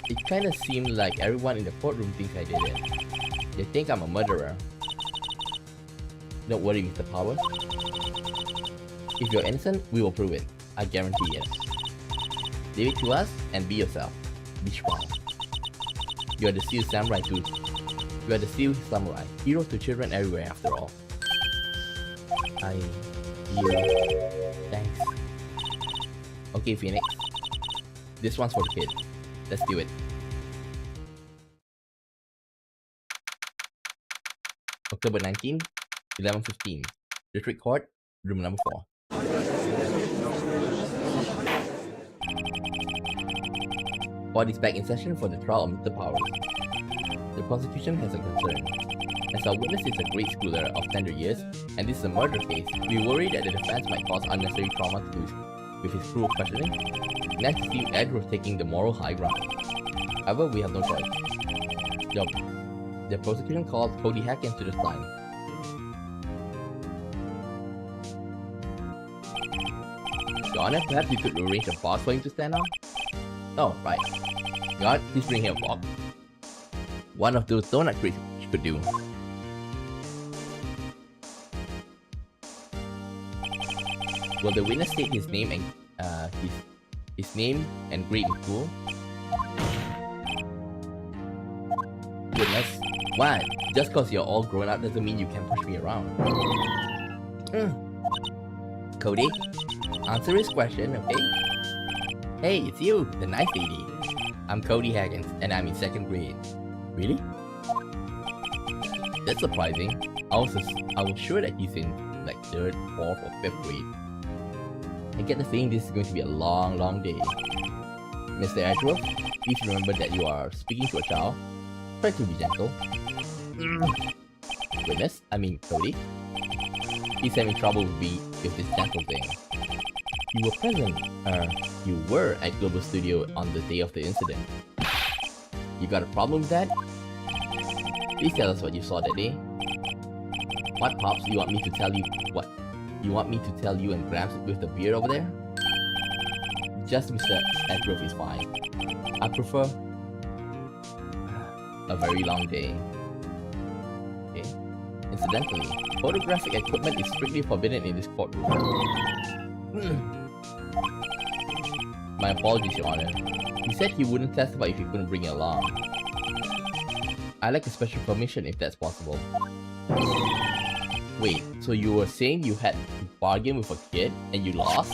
It kinda seemed like everyone in the courtroom thinks I did it. They think I'm a murderer. Don't worry, Mr. Powers. If you're innocent, we will prove it. I guarantee it. Leave it to us and be yourself. Be strong. You are the Steel Samurai too. You are the Steel Samurai. Hero to children everywhere after all. Thanks. Okay, Phoenix. This one's for the kid. Let's do it. October 19, 11:15. District Court, room number 4. Court is back in session for the trial of Mr. Powers. The prosecution has a concern. As our witness is a grade schooler of tender years, and this is a murder case, we worry that the defense might cause unnecessary trauma with his cruel questioning. Next, to see Edgeworth taking the moral high ground. However, we have no choice. The prosecution called Cody Hackins to the stand. Your Honor, perhaps you could arrange a box for him to stand on? Oh, right. God, please bring him a box. One of those donut crates could do. Will the winner state his name and his name and grade in school? Goodness, what? Just cause you're all grown up doesn't mean you can push me around. Cody, answer his question, okay? Hey, it's you, the nice lady. I'm Cody Haggins, and I'm in 2nd grade. Really? That's surprising. I was sure that he's in like 3rd, 4th, or 5th grade. I get the feeling this is going to be a long, long day. Mr. Edgeworth, please remember that you are speaking to a child. Try to be gentle. Witness, I mean Cody. He's having trouble with this gentle thing. You were at Global Studio on the day of the incident. You got a problem with that? Please tell us what you saw that day. What, Pops? You want me to tell you what? You want me to tell you and Gramps with the beard over there? Just Mr. Edgeworth is fine. I prefer a very long day. Okay. Incidentally, photographic equipment is strictly forbidden in this courtroom. My apologies, Your Honor. He said he wouldn't testify if you couldn't bring it along. I'd like a special permission if that's possible. Wait, so you were saying you had to bargain with a kid and you lost?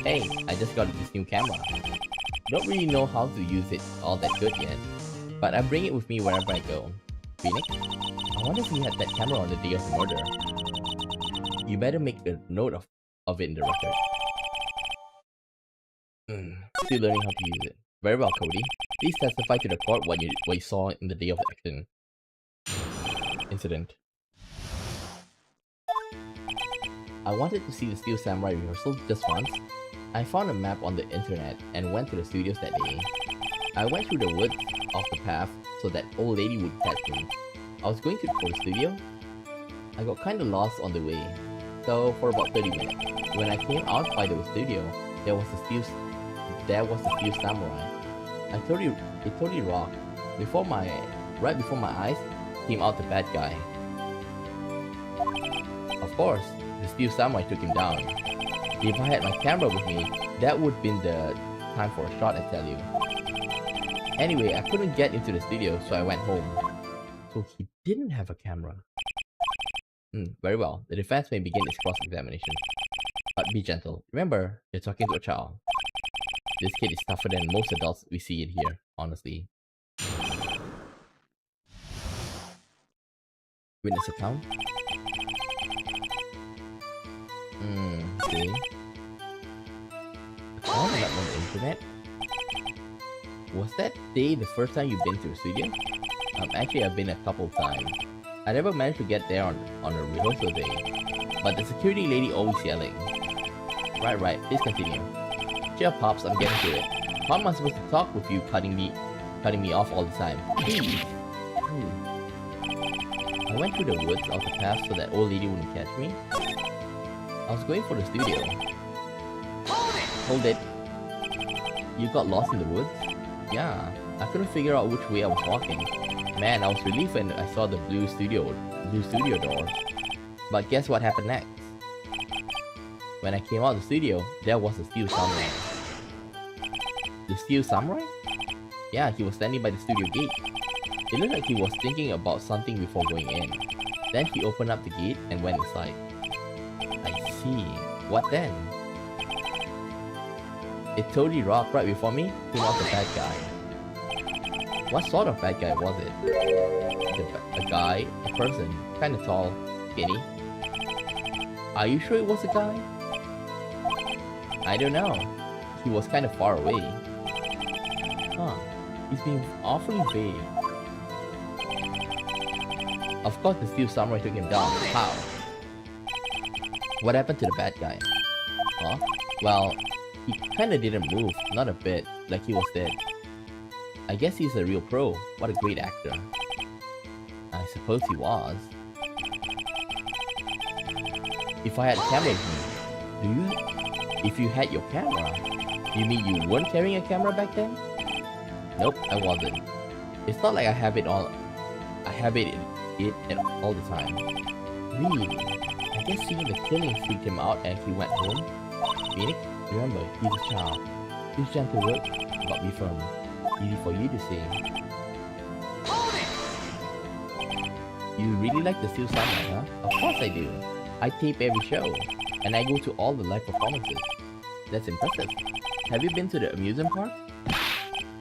Hey, I just got this new camera. Don't really know how to use it all that good yet, but I bring it with me wherever I go. Phoenix? I wonder if he had that camera on the day of the murder. You better make a note of it in the record. Still learning how to use it. Very well, Cody. Please testify to the court what you saw in the day of the incident. I wanted to see the Steel Samurai rehearsal just once. I found a map on the internet and went to the studios that day. I went through the woods off the path so that old lady would catch me. I was going for the studio. I got kinda lost on the way. So for about 30 minutes. When I came out by the studio, there was the Steel Samurai. It totally rocked. Right before my eyes came out the bad guy. Of course, the Steel Samurai took him down. If I had my camera with me, that would have been the time for a shot, I tell you. Anyway, I couldn't get into the studio, so I went home. So he didn't have a camera. Very well. The defense may begin its cross-examination. But be gentle. Remember, you're talking to a child. This kid is tougher than most adults we see in here, honestly. Witness account? Okay. Account not on the internet? Was that day the first time you've been to the studio? Actually, I've been a couple times. I never managed to get there on a rehearsal day, but the security lady always yelling. Right, please continue. Cheer, Pops, I'm getting to it. How am I supposed to talk with you cutting me off all the time? Please! I went through the woods off the path so that old lady wouldn't catch me. I was going for the studio. Hold it! You got lost in the woods? Yeah, I couldn't figure out which way I was walking. Man, I was relieved when I saw the blue studio door. But guess what happened next? When I came out of the studio, there was the Steel Samurai. The Steel Samurai? Yeah, he was standing by the studio gate. It looked like he was thinking about something before going in. Then he opened up the gate and went inside. I see. What then? It totally rocked. Right before me came out the bad guy. What sort of bad guy was it? A guy? A person? Kinda tall? Skinny? Are you sure it was a guy? I don't know. He was kind of far away. Huh. He's being awfully vague. Of course the Steel Samurai took him down. How? What happened to the bad guy? Huh? Well, he kinda didn't move. Not a bit. Like he was dead. I guess he's a real pro. What a great actor. I suppose he was. If I had a camera with me, If you had your camera, you mean you weren't carrying a camera back then? Nope, I wasn't. It's not like I have it all the time. Really? I guess seeing the killing freaked him out and he went home. Phoenix, remember, he's a child. Use gentle words, but be firm. Easy for you to say. Hold it! You really like the Steel Samurai, huh? Of course I do. I tape every show, and I go to all the live performances. That's impressive. Have you been to the amusement park?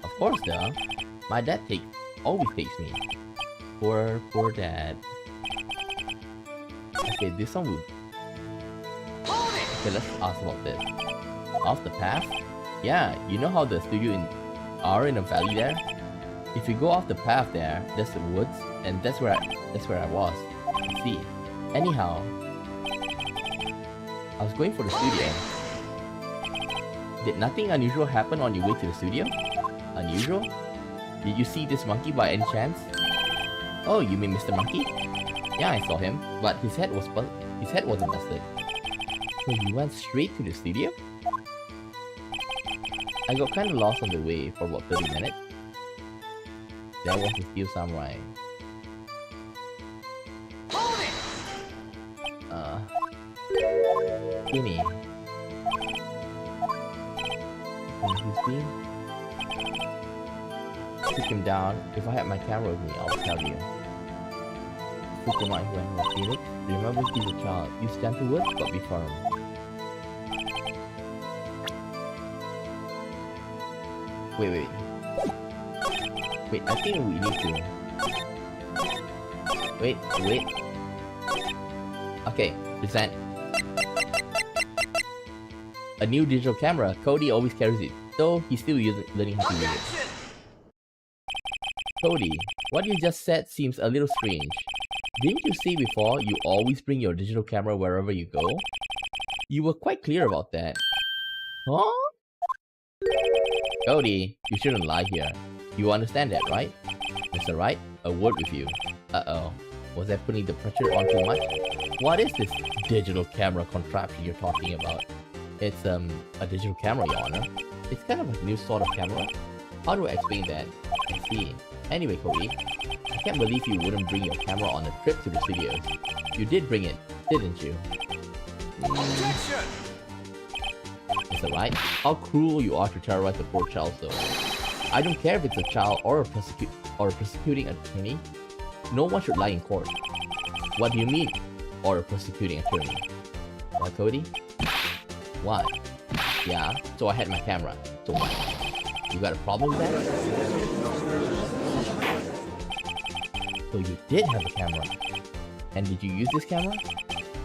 Of course, duh. My dad always takes me. Poor dad. Okay, this one will... Hold it! Okay, let's ask about this. Off the path? Yeah, you know how the studio are in a valley there? If you go off the path there, there's the woods, and that's where I was. I see. Anyhow, I was going for the studio. Did nothing unusual happen on your way to the studio? Unusual? Did you see this monkey by any chance? Oh, you mean Mr. Monkey? Yeah, I saw him, but his head wasn't busted. So you went straight to the studio? I got kinda lost on the way for about 30 minutes. That was the Steel Samurai. Hold it! Skinny. Who's he? Took him down. If I had my camera with me, I'll tell you. Took him out, he went with Phoenix. Remember, he's a child. Use gentle words, but be firm. Wait, I think we need to... Wait. Okay, present. A new digital camera. Cody always carries it, though he's still learning how to use it. Objection! Cody, what you just said seems a little strange. Didn't you say before you always bring your digital camera wherever you go? You were quite clear about that. Huh? Cody, you shouldn't lie here. You understand that, right? Mr. Wright, a word with you. Uh-oh. Was I putting the pressure on too much? What is this digital camera contraption you're talking about? It's, a digital camera, Your Honor. It's kind of a new sort of camera. How do I explain that? I see. Anyway, Cody, I can't believe you wouldn't bring your camera on a trip to the studios. You did bring it, didn't you? Objection! Mr. Wright, how cruel you are to terrorize a poor child so. I don't care if it's a child or a prosecuting attorney. No one should lie in court. What do you mean, or a prosecuting attorney? What, Cody? What? Yeah, so I had my camera. So what? You got a problem with that? So you did have a camera. And did you use this camera?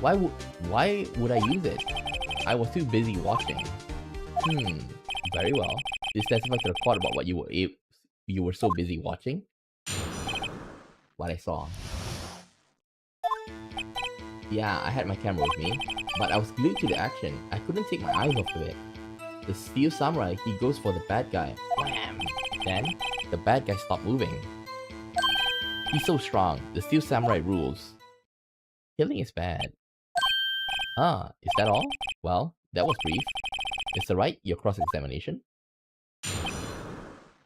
Why would I use it? I was too busy watching. Very well. Please testify to the court about what you were so busy watching. What I saw. Yeah, I had my camera with me, but I was glued to the action. I couldn't take my eyes off of it. The Steel Samurai, he goes for the bad guy. Wham! Then, the bad guy stopped moving. He's so strong. The Steel Samurai rules. Killing is bad. Ah, is that all? Well, that was brief. Mr. Wright, your cross-examination?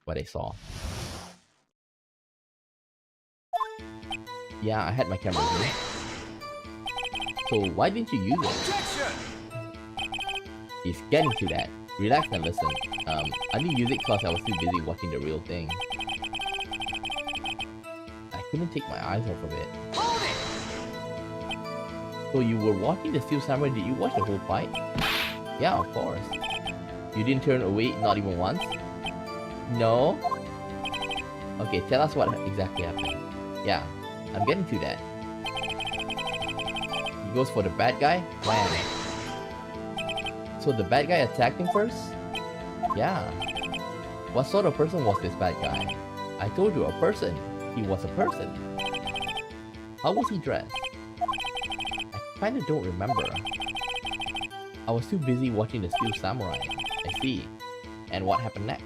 What I saw. Yeah, I had my camera with me. So why didn't you use it? Objection! He's getting to that. Relax and listen. I didn't use it because I was too busy watching the real thing. I couldn't take my eyes off of it. Hold it! So you were watching the Steel Samurai, did you watch the whole fight? Yeah, of course. You didn't turn away, not even once? No? Okay, tell us what exactly happened. Yeah, I'm getting to that. He goes for the bad guy? Wham! So the bad guy attacked him first? Yeah. What sort of person was this bad guy? I told you, a person. He was a person. How was he dressed? I kinda don't remember. I was too busy watching the Steel Samurai. I see. And what happened next?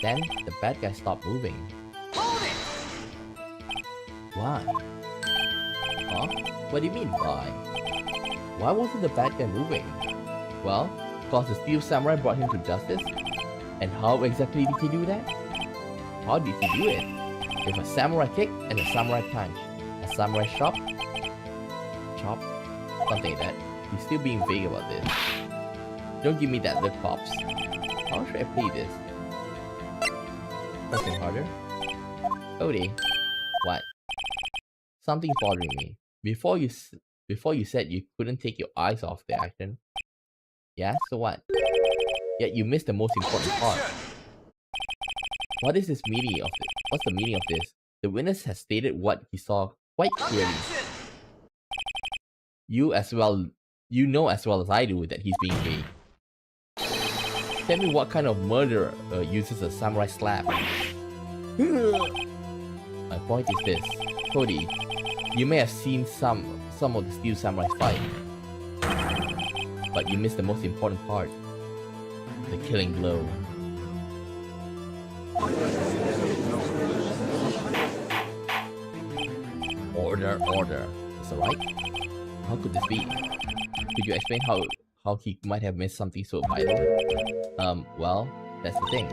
Then, the bad guy stopped moving. Hold it! Why? Huh? What do you mean, why? Why wasn't the bad guy moving? Well, because the Steel Samurai brought him to justice. And how exactly did he do that? How did he do it? With a samurai kick and a samurai punch. A samurai chop? Something like that. He's still being vague about this. Don't give me that look, Pops. How should I play this? Pressing harder? Cody. What? Something's bothering me. Before you said you couldn't take your eyes off the action. Yeah, so what? Yet you missed the most important part. What is this meaning of this? What's the meaning of this? The witness has stated what he saw quite clearly. You know as well as I do that he's being vague. Tell me what kind of murderer uses a samurai slap. My point is this, Cody. You may have seen some of the Steel Samurai's fight, but you missed the most important part. The killing blow. Order. Is that right? How could this be? Could you explain how he might have missed something so vital? Well, that's the thing.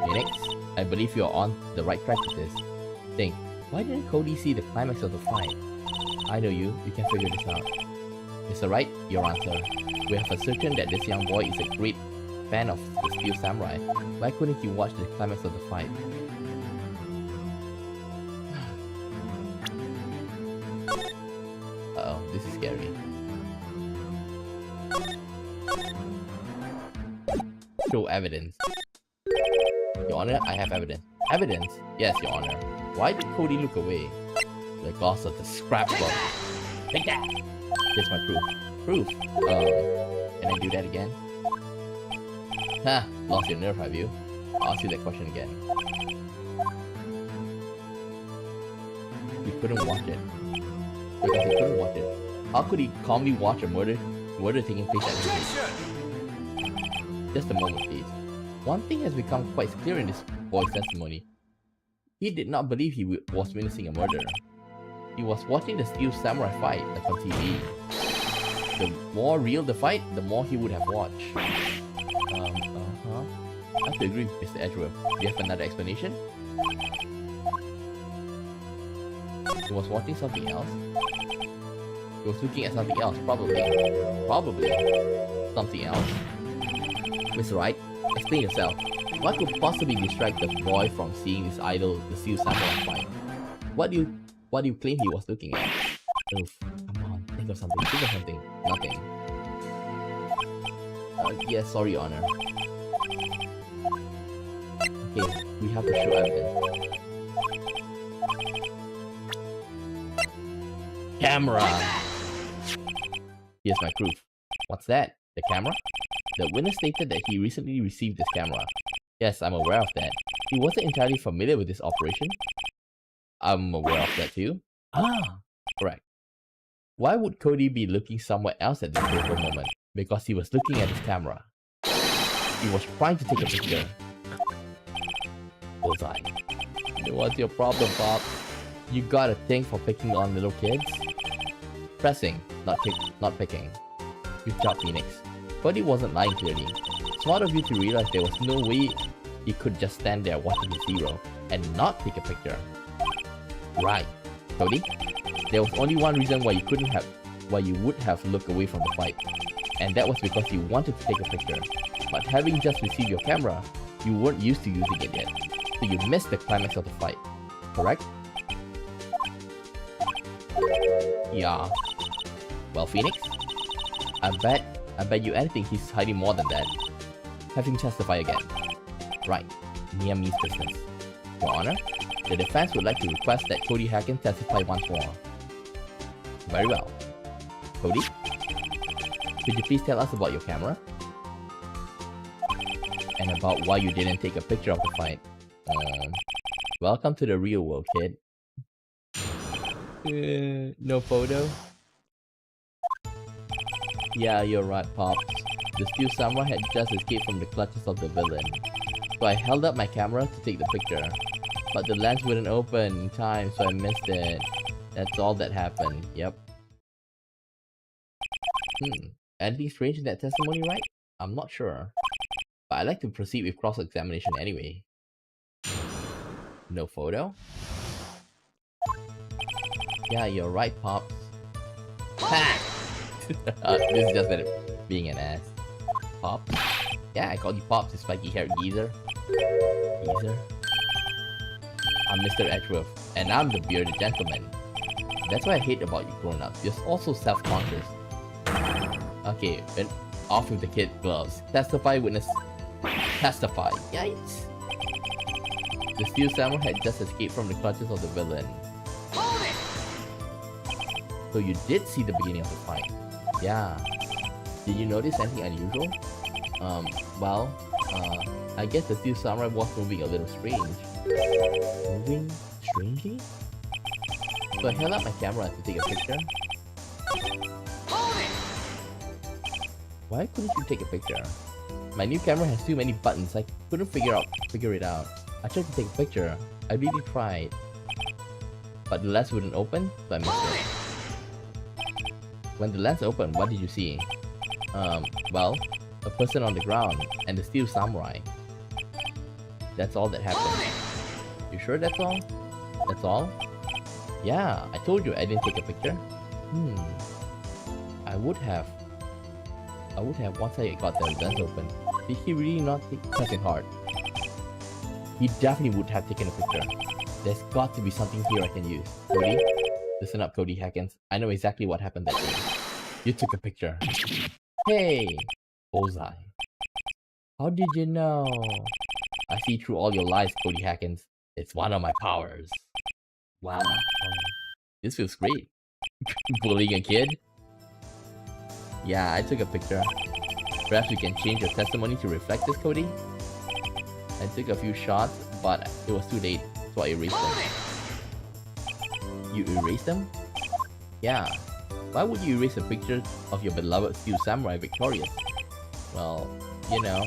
Phoenix, I believe you're on the right track with this. Think, why didn't Cody see the climax of the fight? I know you can figure this out. Is that right? Your answer. We have ascertained that this young boy is a great fan of the Steel Samurai. Why couldn't he watch the climax of the fight? Uh-oh, this is scary. Show evidence. Your Honor, I have evidence. Evidence? Yes, Your Honor. Why did Cody look away? Because of the scrapbook. Take that! Here's my proof. Proof? Can I do that again? Ha! Lost your nerve, have you? I'll ask you that question again. He couldn't watch it. Because he couldn't watch it. How could he calmly watch a murder taking place at his place? Just a moment, please. One thing has become quite clear in this boy's testimony. He did not believe he was witnessing a murder. He was watching the Steel Samurai fight that's on TV. The more real the fight, the more he would have watched. I have to agree with Mr. Edgeworth. Do you have another explanation? He was watching something else? He was looking at something else, probably. Probably. Something else. Mr. Wright, explain yourself. What could possibly distract the boy from seeing his idol, the Steel Samurai fight? What do you claim he was looking at? Oof, come on, think of something, Nothing. Yes, sorry, Your Honor. Okay, we have to show evidence. Camera! Here's my proof. What's that? The camera? The witness stated that he recently received this camera. Yes, I'm aware of that. He wasn't entirely familiar with this operation. I'm aware of that too. Ah, correct. Why would Cody be looking somewhere else at this critical moment? Because he was looking at his camera. He was trying to take a picture. Bullseye. What's your problem, Bob? You got a thing for picking on little kids? Pressing, not picking. Good job, Phoenix. Cody wasn't lying clearly. Smart of you to realize there was no way he could just stand there watching his hero and not take a picture. Right, Cody? There was only one reason why you would have looked away from the fight, and that was because you wanted to take a picture. But having just received your camera, you weren't used to using it yet, so you missed the climax of the fight. Correct? Yeah. Well, Phoenix, I bet you anything he's hiding more than that. Have him testify again. Right. Near means business. Your Honor, the defense would like to request that Cody Hacken testify once more. Very well. Cody, could you please tell us about your camera? And about why you didn't take a picture of the fight. Welcome to the real world, kid. No photo? Yeah, you're right, Pops. The Steel Samurai had just escaped from the clutches of the villain. So I held up my camera to take the picture. But the lens wouldn't open in time, so I missed it. That's all that happened, yep. Anything strange in that testimony, right? I'm not sure. But I'd like to proceed with cross-examination anyway. No photo? Yeah, you're right, Pops. Ha! This is just being an ass. Pops? Yeah, I called you Pops, you spiky-haired geezer. Geezer? I'm Mr. Edgeworth, and I'm the bearded gentleman. That's what I hate about you grown-ups. You're also self-conscious. Okay, then off with the kid gloves. Testify, witness. Testify. Yikes. The Steel Samurai had just escaped from the clutches of the villain. Hold it! So you did see the beginning of the fight. Yeah. Did you notice anything unusual? Well, I guess the Steel Samurai was moving a little strange. Moving strangely? So I held up my camera to take a picture. Hold it! Why couldn't you take a picture? My new camera has too many buttons, I couldn't figure it out. I tried to take a picture. I really tried. But the lens wouldn't open, so I missed it. When the lens opened, what did you see? Well, a person on the ground and the Steel Samurai. That's all that happened. You sure that's all? That's all? Yeah, I told you I didn't take a picture. I would have once I got the lens open. Did he really not pressing hard? He definitely would have taken a picture. There's got to be something here I can use. Cody? Listen up, Cody Hackins. I know exactly what happened that day. You took a picture. Hey! Bullseye. How did you know? I see through all your lies, Cody Hackins. It's one of my powers. Wow. This feels great. Bullying a kid? Yeah, I took a picture. Perhaps we can change your testimony to reflect this, Cody? I took a few shots, but it was too late, so I erased them. You erased them? Yeah. Why would you erase a picture of your beloved Steel Samurai victorious? Well, you know.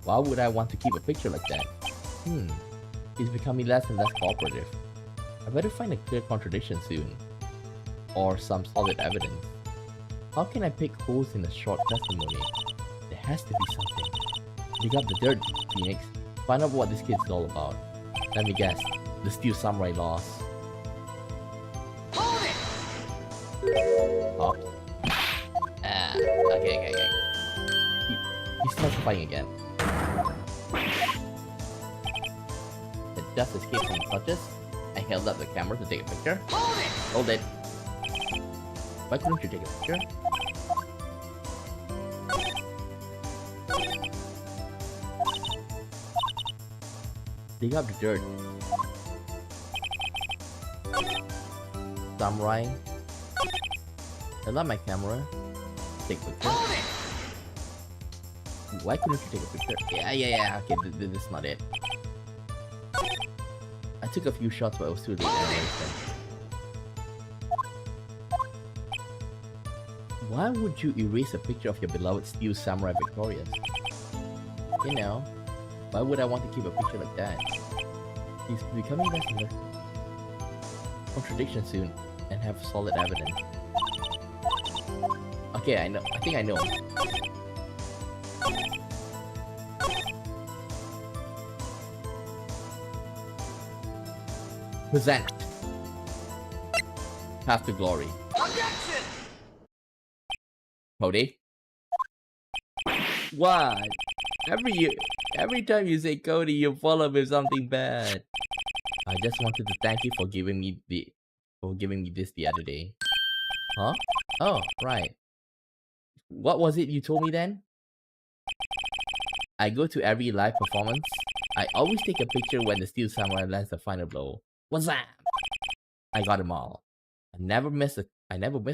Why would I want to keep a picture like that? He's becoming less and less cooperative. I better find a clear contradiction soon. Or some solid evidence. How can I pick holes in a short testimony? There has to be something. Dig up the dirt, Phoenix. Find out what this kid's all about. Let me guess. The Steel Samurai lost. Hold it! Pops? Okay. He's testifying again. It just escaped from the clutches. I held up the camera to take a picture. Hold it! Hold it. Why couldn't you take a picture? Dig up the dirt. Samurai. Held up my camera. Take a picture. Hold it! Why couldn't you take a picture? Yeah. Okay, this is not it. I took a few shots, but it was too late. I erased them. Why would you erase a picture of your beloved Steel Samurai victorious? You know, why would I want to keep a picture like that? He's becoming less and less contradiction soon, and have solid evidence. Okay, I know. I think I know. Present. Path to glory. Objection! Cody? What? Every time you say Cody, you follow with something bad. I just wanted to thank you for giving me this the other day. Huh? Oh, right. What was it you told me then? I go to every live performance. I always take a picture when the Steel Samurai lands the final blow. What's that? I got them all. I never miss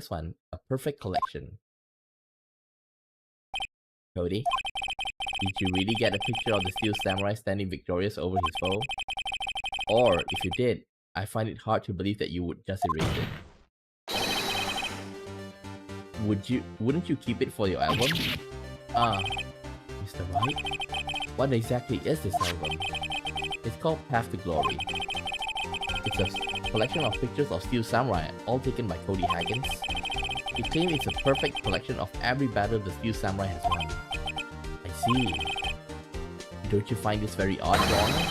one. A perfect collection. Cody, did you really get a picture of the Steel Samurai standing victorious over his foe? Or, if you did, I find it hard to believe that you would just erase it. Wouldn't you keep it for your album? Mr. Wright? What exactly is this album? It's called Path to Glory. It's a collection of pictures of Steel Samurai, all taken by Cody Hackins. He claims it's a perfect collection of every battle the Steel Samurai has won. I see. Don't you find this very odd, Your Honor?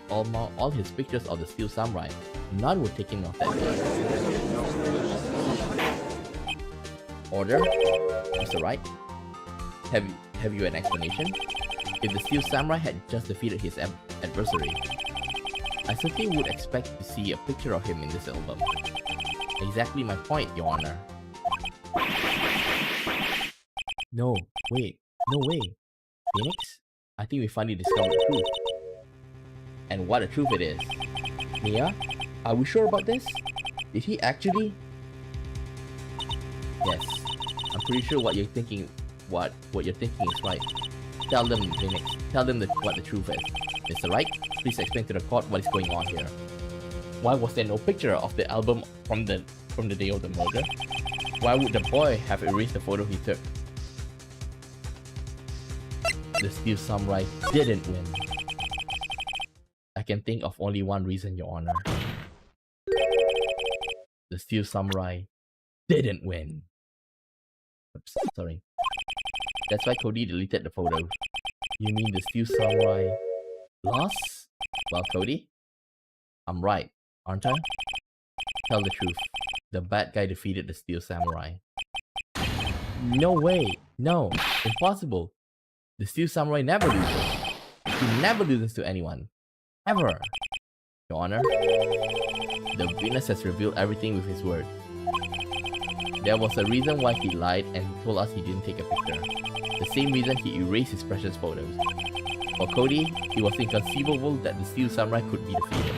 Among all his pictures of the Steel Samurai, none were taken off that day. Order? Mr. Wright? Have you an explanation? If the Steel Samurai had just defeated his adversary, I simply would expect to see a picture of him in this album. Exactly my point, Your Honor. No, wait, no way. Phoenix? I think we finally discovered the truth. And what a truth it is. Mia, are we sure about this? Did he actually? Yes, I'm pretty sure what you're thinking. What you're thinking is right. Tell them, Phoenix. Tell them what the truth is. Mr. Wright, please explain to the court what is going on here. Why was there no picture of the album from the day of the murder? Why would the boy have erased the photo he took? The Steel Samurai didn't win. I can think of only one reason, Your Honor. The Steel Samurai didn't win. Oops, sorry. That's why Cody deleted the photo. You mean the Steel Samurai lost? Well, Cody, I'm right, aren't I? Tell the truth. The bad guy defeated the Steel Samurai. No way! No! Impossible! The Steel Samurai never loses. He never loses to anyone. Ever! Your Honor, the witness has revealed everything with his word. There was a reason why he lied and told us he didn't take a picture. The same reason he erased his precious photos. For Cody, it was inconceivable that the Steel Samurai could be defeated.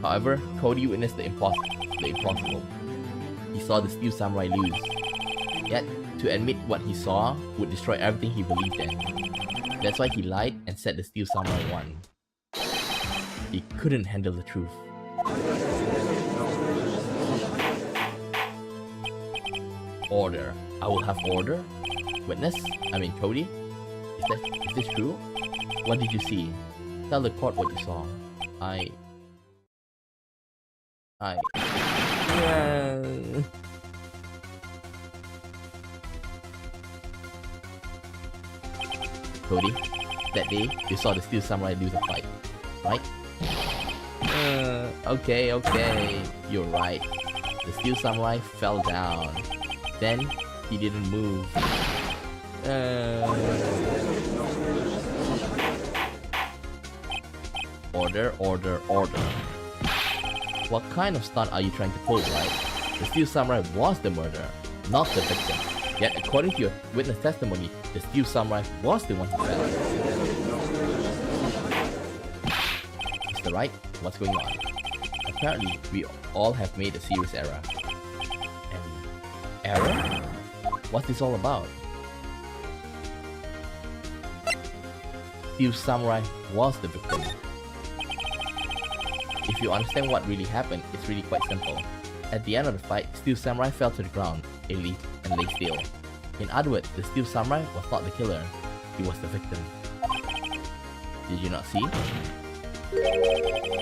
However, Cody witnessed the impossible. He saw the Steel Samurai lose. Yet, to admit what he saw would destroy everything he believed in. That's why he lied and said the Steel Samurai won. He couldn't handle the truth. Order. I will have order? Witness? I mean Cody? Is this true? What did you see? Tell the court what you saw. Cody, that day, you saw the Steel Samurai lose a fight, right? Okay, you're right. The Steel Samurai fell down. Then, he didn't move. Order. What kind of stunt are you trying to pull, right? The Steel Samurai was the murderer, not the victim. Yet, according to your witness testimony, the Steel Samurai was the one who fell. Mr. Wright, what's going on? Apparently, we all have made a serious error. An error? What's this all about? Steel Samurai was the victim. If you understand what really happened, it's really quite simple. At the end of the fight, Steel Samurai fell to the ground, and lay still. In other words, the Steel Samurai was not the killer, he was the victim. Did you not see?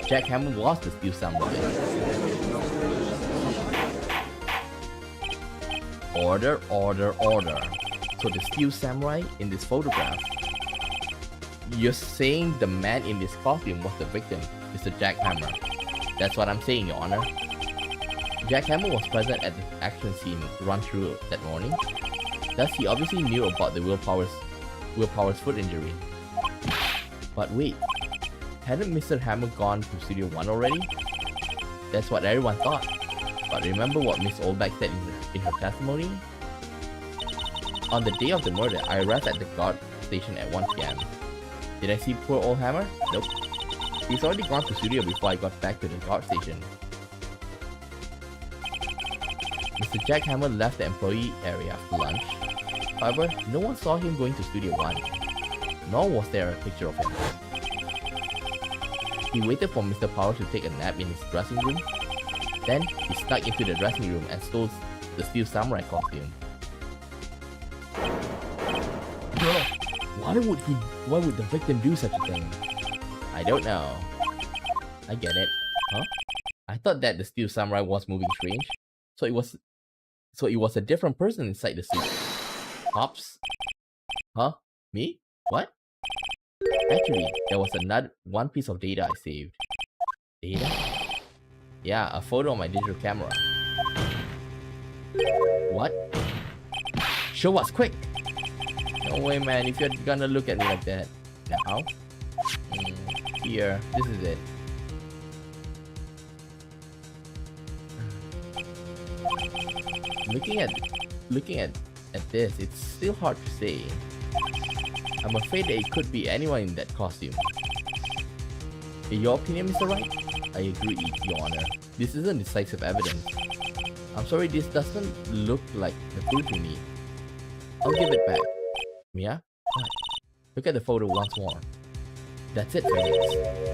Jack Hammer was the Steel Samurai. Order. So the Steel Samurai in this photograph, you're saying the man in this costume was the victim, Mr. Jack Hammer. That's what I'm saying, Your Honor. Jack Hammer was present at the action scene run through that morning. Thus, he obviously knew about the Will Power's foot injury. But wait, hadn't Mr. Hammer gone to Studio 1 already? That's what everyone thought. But remember what Miss Oldback said in her testimony? On the day of the murder, I arrived at the guard station at 1 PM. Did I see poor old Hammer? Nope. He's already gone to studio before I got back to the guard station. Mr. Jack Hammer left the employee area after lunch. However, no one saw him going to Studio 1. Nor was there a picture of him. He waited for Mr. Power to take a nap in his dressing room. Then, he snuck into the dressing room and stole the Steel Samurai costume. Why would the victim do such a thing? I don't know. I get it. Huh? I thought that the Steel Samurai was moving strange. So it was a different person inside the suit. Pops? Huh? Me? What? Actually, there was one piece of data I saved. Data? Yeah, a photo on my digital camera. What? Show us, quick! No way, man, if you're gonna look at me like that. Now? Here, this is it. Looking at this, it's still hard to say. I'm afraid that it could be anyone in that costume. In your opinion, Mr. Wright? I agree, Your Honor. This isn't decisive evidence. I'm sorry, this doesn't look like the proof we need. I'll give it back. Mia? What? Look at the photo once more. That's it, Phoenix.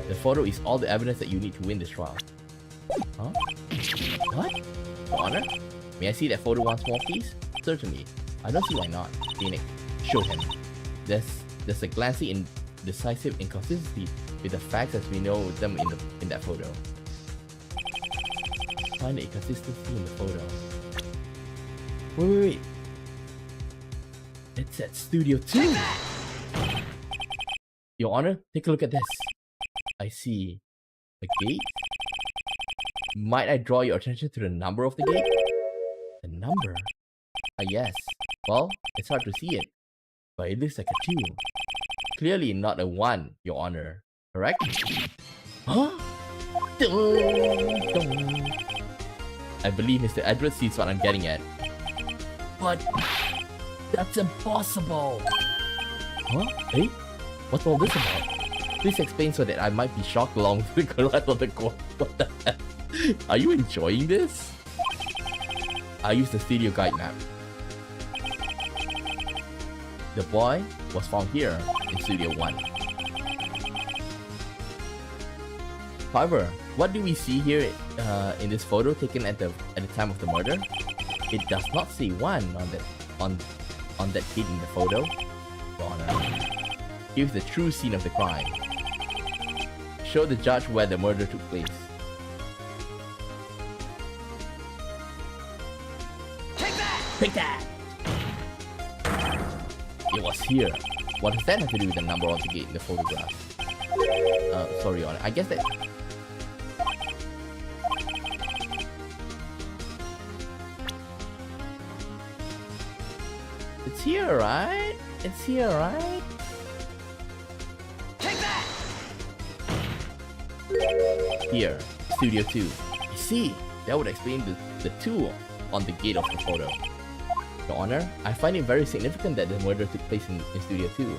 The photo is all the evidence that you need to win this trial. Huh? What? Your Honor? May I see that photo once more, please? Certainly. I don't see why not. Phoenix, show him. There's a glancing indecisive inconsistency with the facts as we know them in that photo. Find the inconsistency in the photo. Wait. It's at Studio 2! Your Honor, take a look at this. I see a gate. Might I draw your attention to the number of the gate? The number? Yes. Well, it's hard to see it, but it looks like a 2. Clearly not a 1, Your Honor. Correct? Huh? I believe Mr. Edwards sees what I'm getting at. But that's impossible! Huh? Hey? What's all this about? Please explain so that I might be shocked along with the correct of the quote. What the heck? Are you enjoying this? I used the studio guide map. The boy was found here in Studio 1. However, what do we see here in this photo taken at the time of the murder? It does not say 1 on that gate in the photo. Your Honor. Here's the true scene of the crime. Show the judge where the murder took place. Take that! It was here. What does that have to do with the number on the gate in the photograph? Sorry, Your Honor. I guess that... It's here, right? It's here, right? Take that! Here, Studio 2. You see, that would explain the 2 on the gate of the photo. Your Honor, I find it very significant that the murder took place in Studio 2.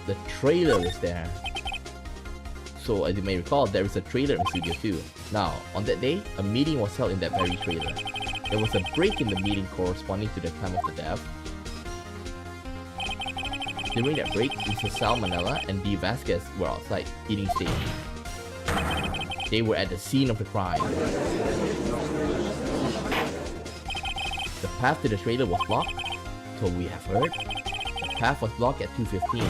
The trailer is there. So as you may recall, there is a trailer in Studio 2. Now, on that day, a meeting was held in that very trailer. There was a break in the meeting corresponding to the time of the death. During that break, Mr. Salmonella and D. Vasquez were outside eating steak. They were at the scene of the crime. The path to the trailer was blocked, so we have heard. The path was blocked at 2:15.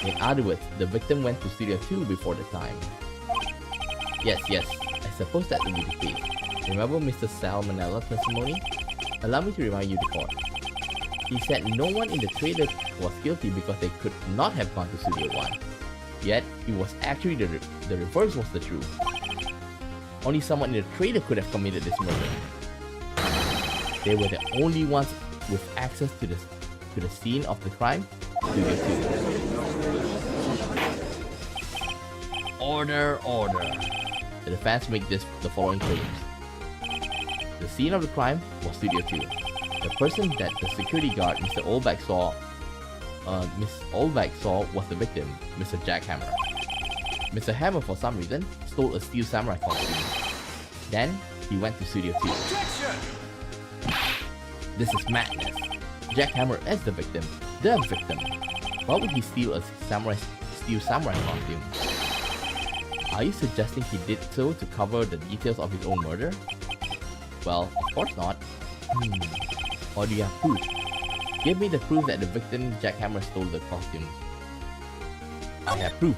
In other words, the victim went to Studio 2 before the time. Yes, I suppose that would be the case. Remember Mr. Salmonella's testimony? Allow me to remind you the court. He said no one in the trailer was guilty because they could not have gone to Studio 1. Yet, it was actually the reverse was the truth. Only someone in the trailer could have committed this murder. They were the only ones with access to the scene of the crime, Studio 2. Order. The defense make the following claims. The scene of the crime was Studio 2. The person that the security guard, Mr. Olbeck saw was the victim, Mr. Jack Hammer. Mr. Hammer, for some reason, stole a Steel Samurai costume. Then, he went to Studio 2. Objection! This is madness. Jack Hammer is the victim. Why would he steal a Steel Samurai costume? Are you suggesting he did so to cover the details of his own murder? Well, of course not. Or do you have proof? Give me the proof that the victim, Jack Hammer, stole the costume. I have proof.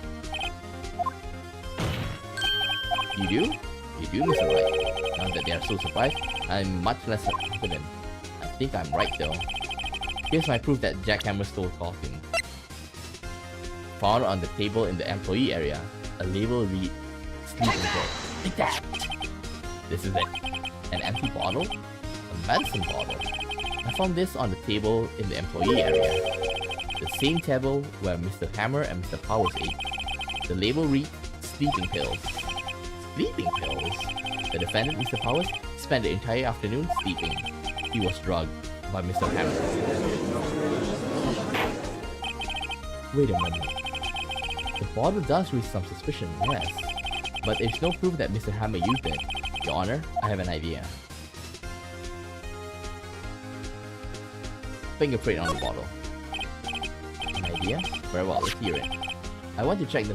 You do? You do, Mr. Wright. Now that they are so surprised, I'm much less confident. I think I'm right though. Here's my proof that Jackhammer stole costume. Found on the table in the employee area, a label reads sleeping pill. Take that! This is it. An empty bottle? A medicine bottle. I found this on the table in the employee area. The same table where Mr. Hammer and Mr. Powers ate. The label reads sleeping pills. Sleeping pills? The defendant, Mr. Powers, spent the entire afternoon sleeping. He was drugged by Mr. Hammer. Wait a minute. The bottle does raise some suspicion, yes. But there's no proof that Mr. Hammer used it. Your Honor, I have an idea. Fingerprint on the bottle. An idea? Very well, let's hear it. I want to check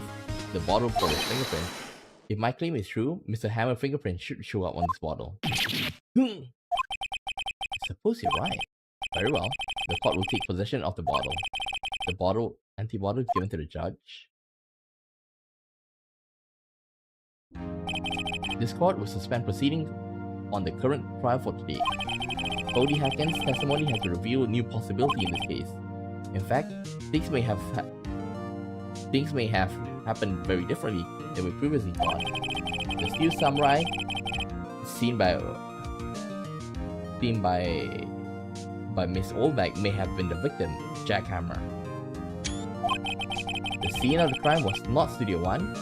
the bottle for the fingerprint. If my claim is true, Mr. Hammer's fingerprint should show up on this bottle. I suppose you're right. Very well. The court will take possession of the bottle. The bottle, empty bottle, is given to the judge. This court will suspend proceedings on the current trial for today. Cody Hacken's testimony has revealed new possibility in this case. In fact, things may have happened very differently than we previously thought. The Steel Samurai, seen by Miss Oldbag, may have been the victim, Jackhammer. The scene of the crime was not Studio 1,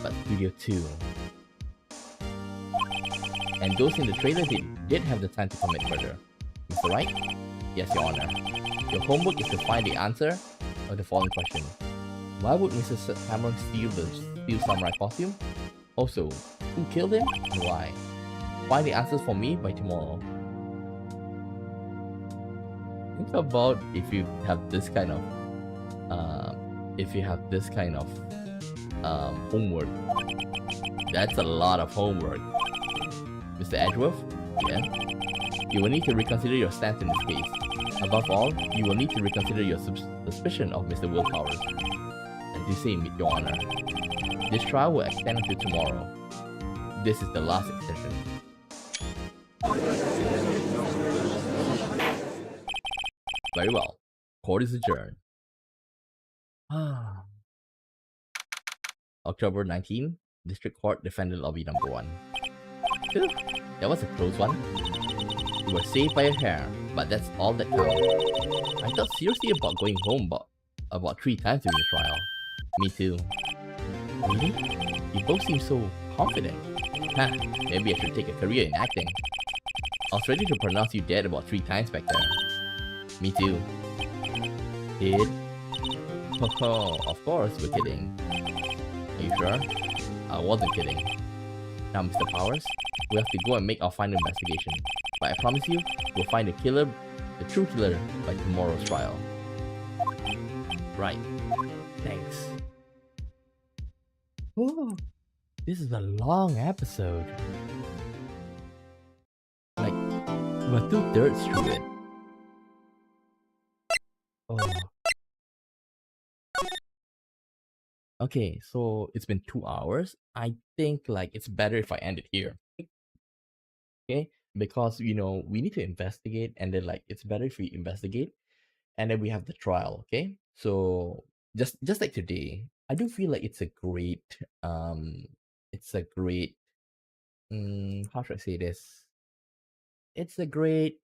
but Studio 2. And those in the trailer did have the time to commit murder. Mr. Wright? Yes, Your Honor. Your homework is to find the answer of the following question. Why would Mr. Hammer steal the Steel Samurai costume? Also, who killed him and why? Find the answers for me by tomorrow. Think about if you have this kind of homework. That's a lot of homework. Mr. Edgeworth? Yeah? You will need to reconsider your stance in this case. Above all, you will need to reconsider your suspicion of Mr. Will Powers. As you say, Your Honor, this trial will extend until tomorrow. This is the last extension. Very well. Court is adjourned. October 19, District Court, Defendant Lobby Number 1. Phew, that was a close one. You were saved by a hair, but that's all that counts. I thought seriously about going home about 3 times during the trial. Me too. Really? You both seem so confident. Huh, maybe I should take a career in acting. I was ready to pronounce you dead about 3 times back there. Me too. Did? Oh, of course we're kidding. Are you sure? I wasn't kidding. Now, Mr. Powers, we have to go and make our final investigation. But I promise you, we'll find the killer, the true killer, by tomorrow's trial. Right. Thanks. Ooh, this is a long episode. Like, we're 2/3 through it. Oh. Okay, so it's been 2 hours. I think like it's better if I end it here. Okay? Because we need to investigate, and then like it's better if we investigate and then we have the trial, okay? So just like today, I do feel like it's a great how should I say this? It's a great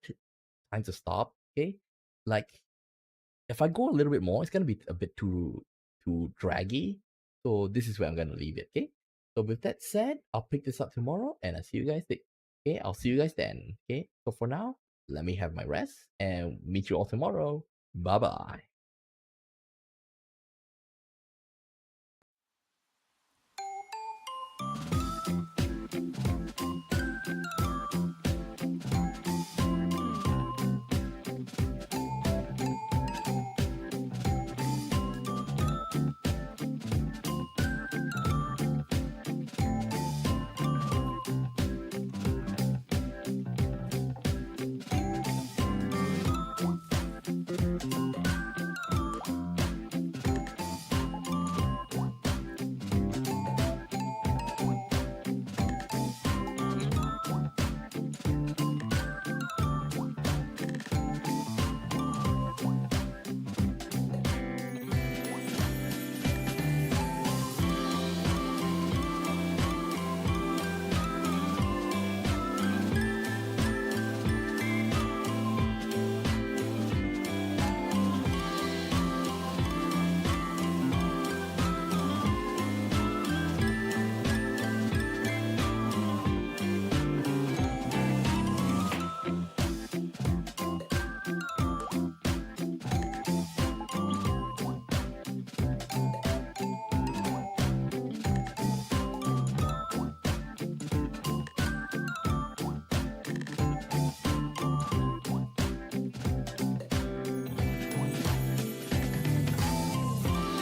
time to stop, okay? Like if I go a little bit more, it's gonna be a bit too draggy. So this is where I'm gonna leave it, okay? So with that said, I'll pick this up tomorrow and I'll see you guys okay? I'll see you guys then. Okay. So for now, let me have my rest and meet you all tomorrow. Bye bye.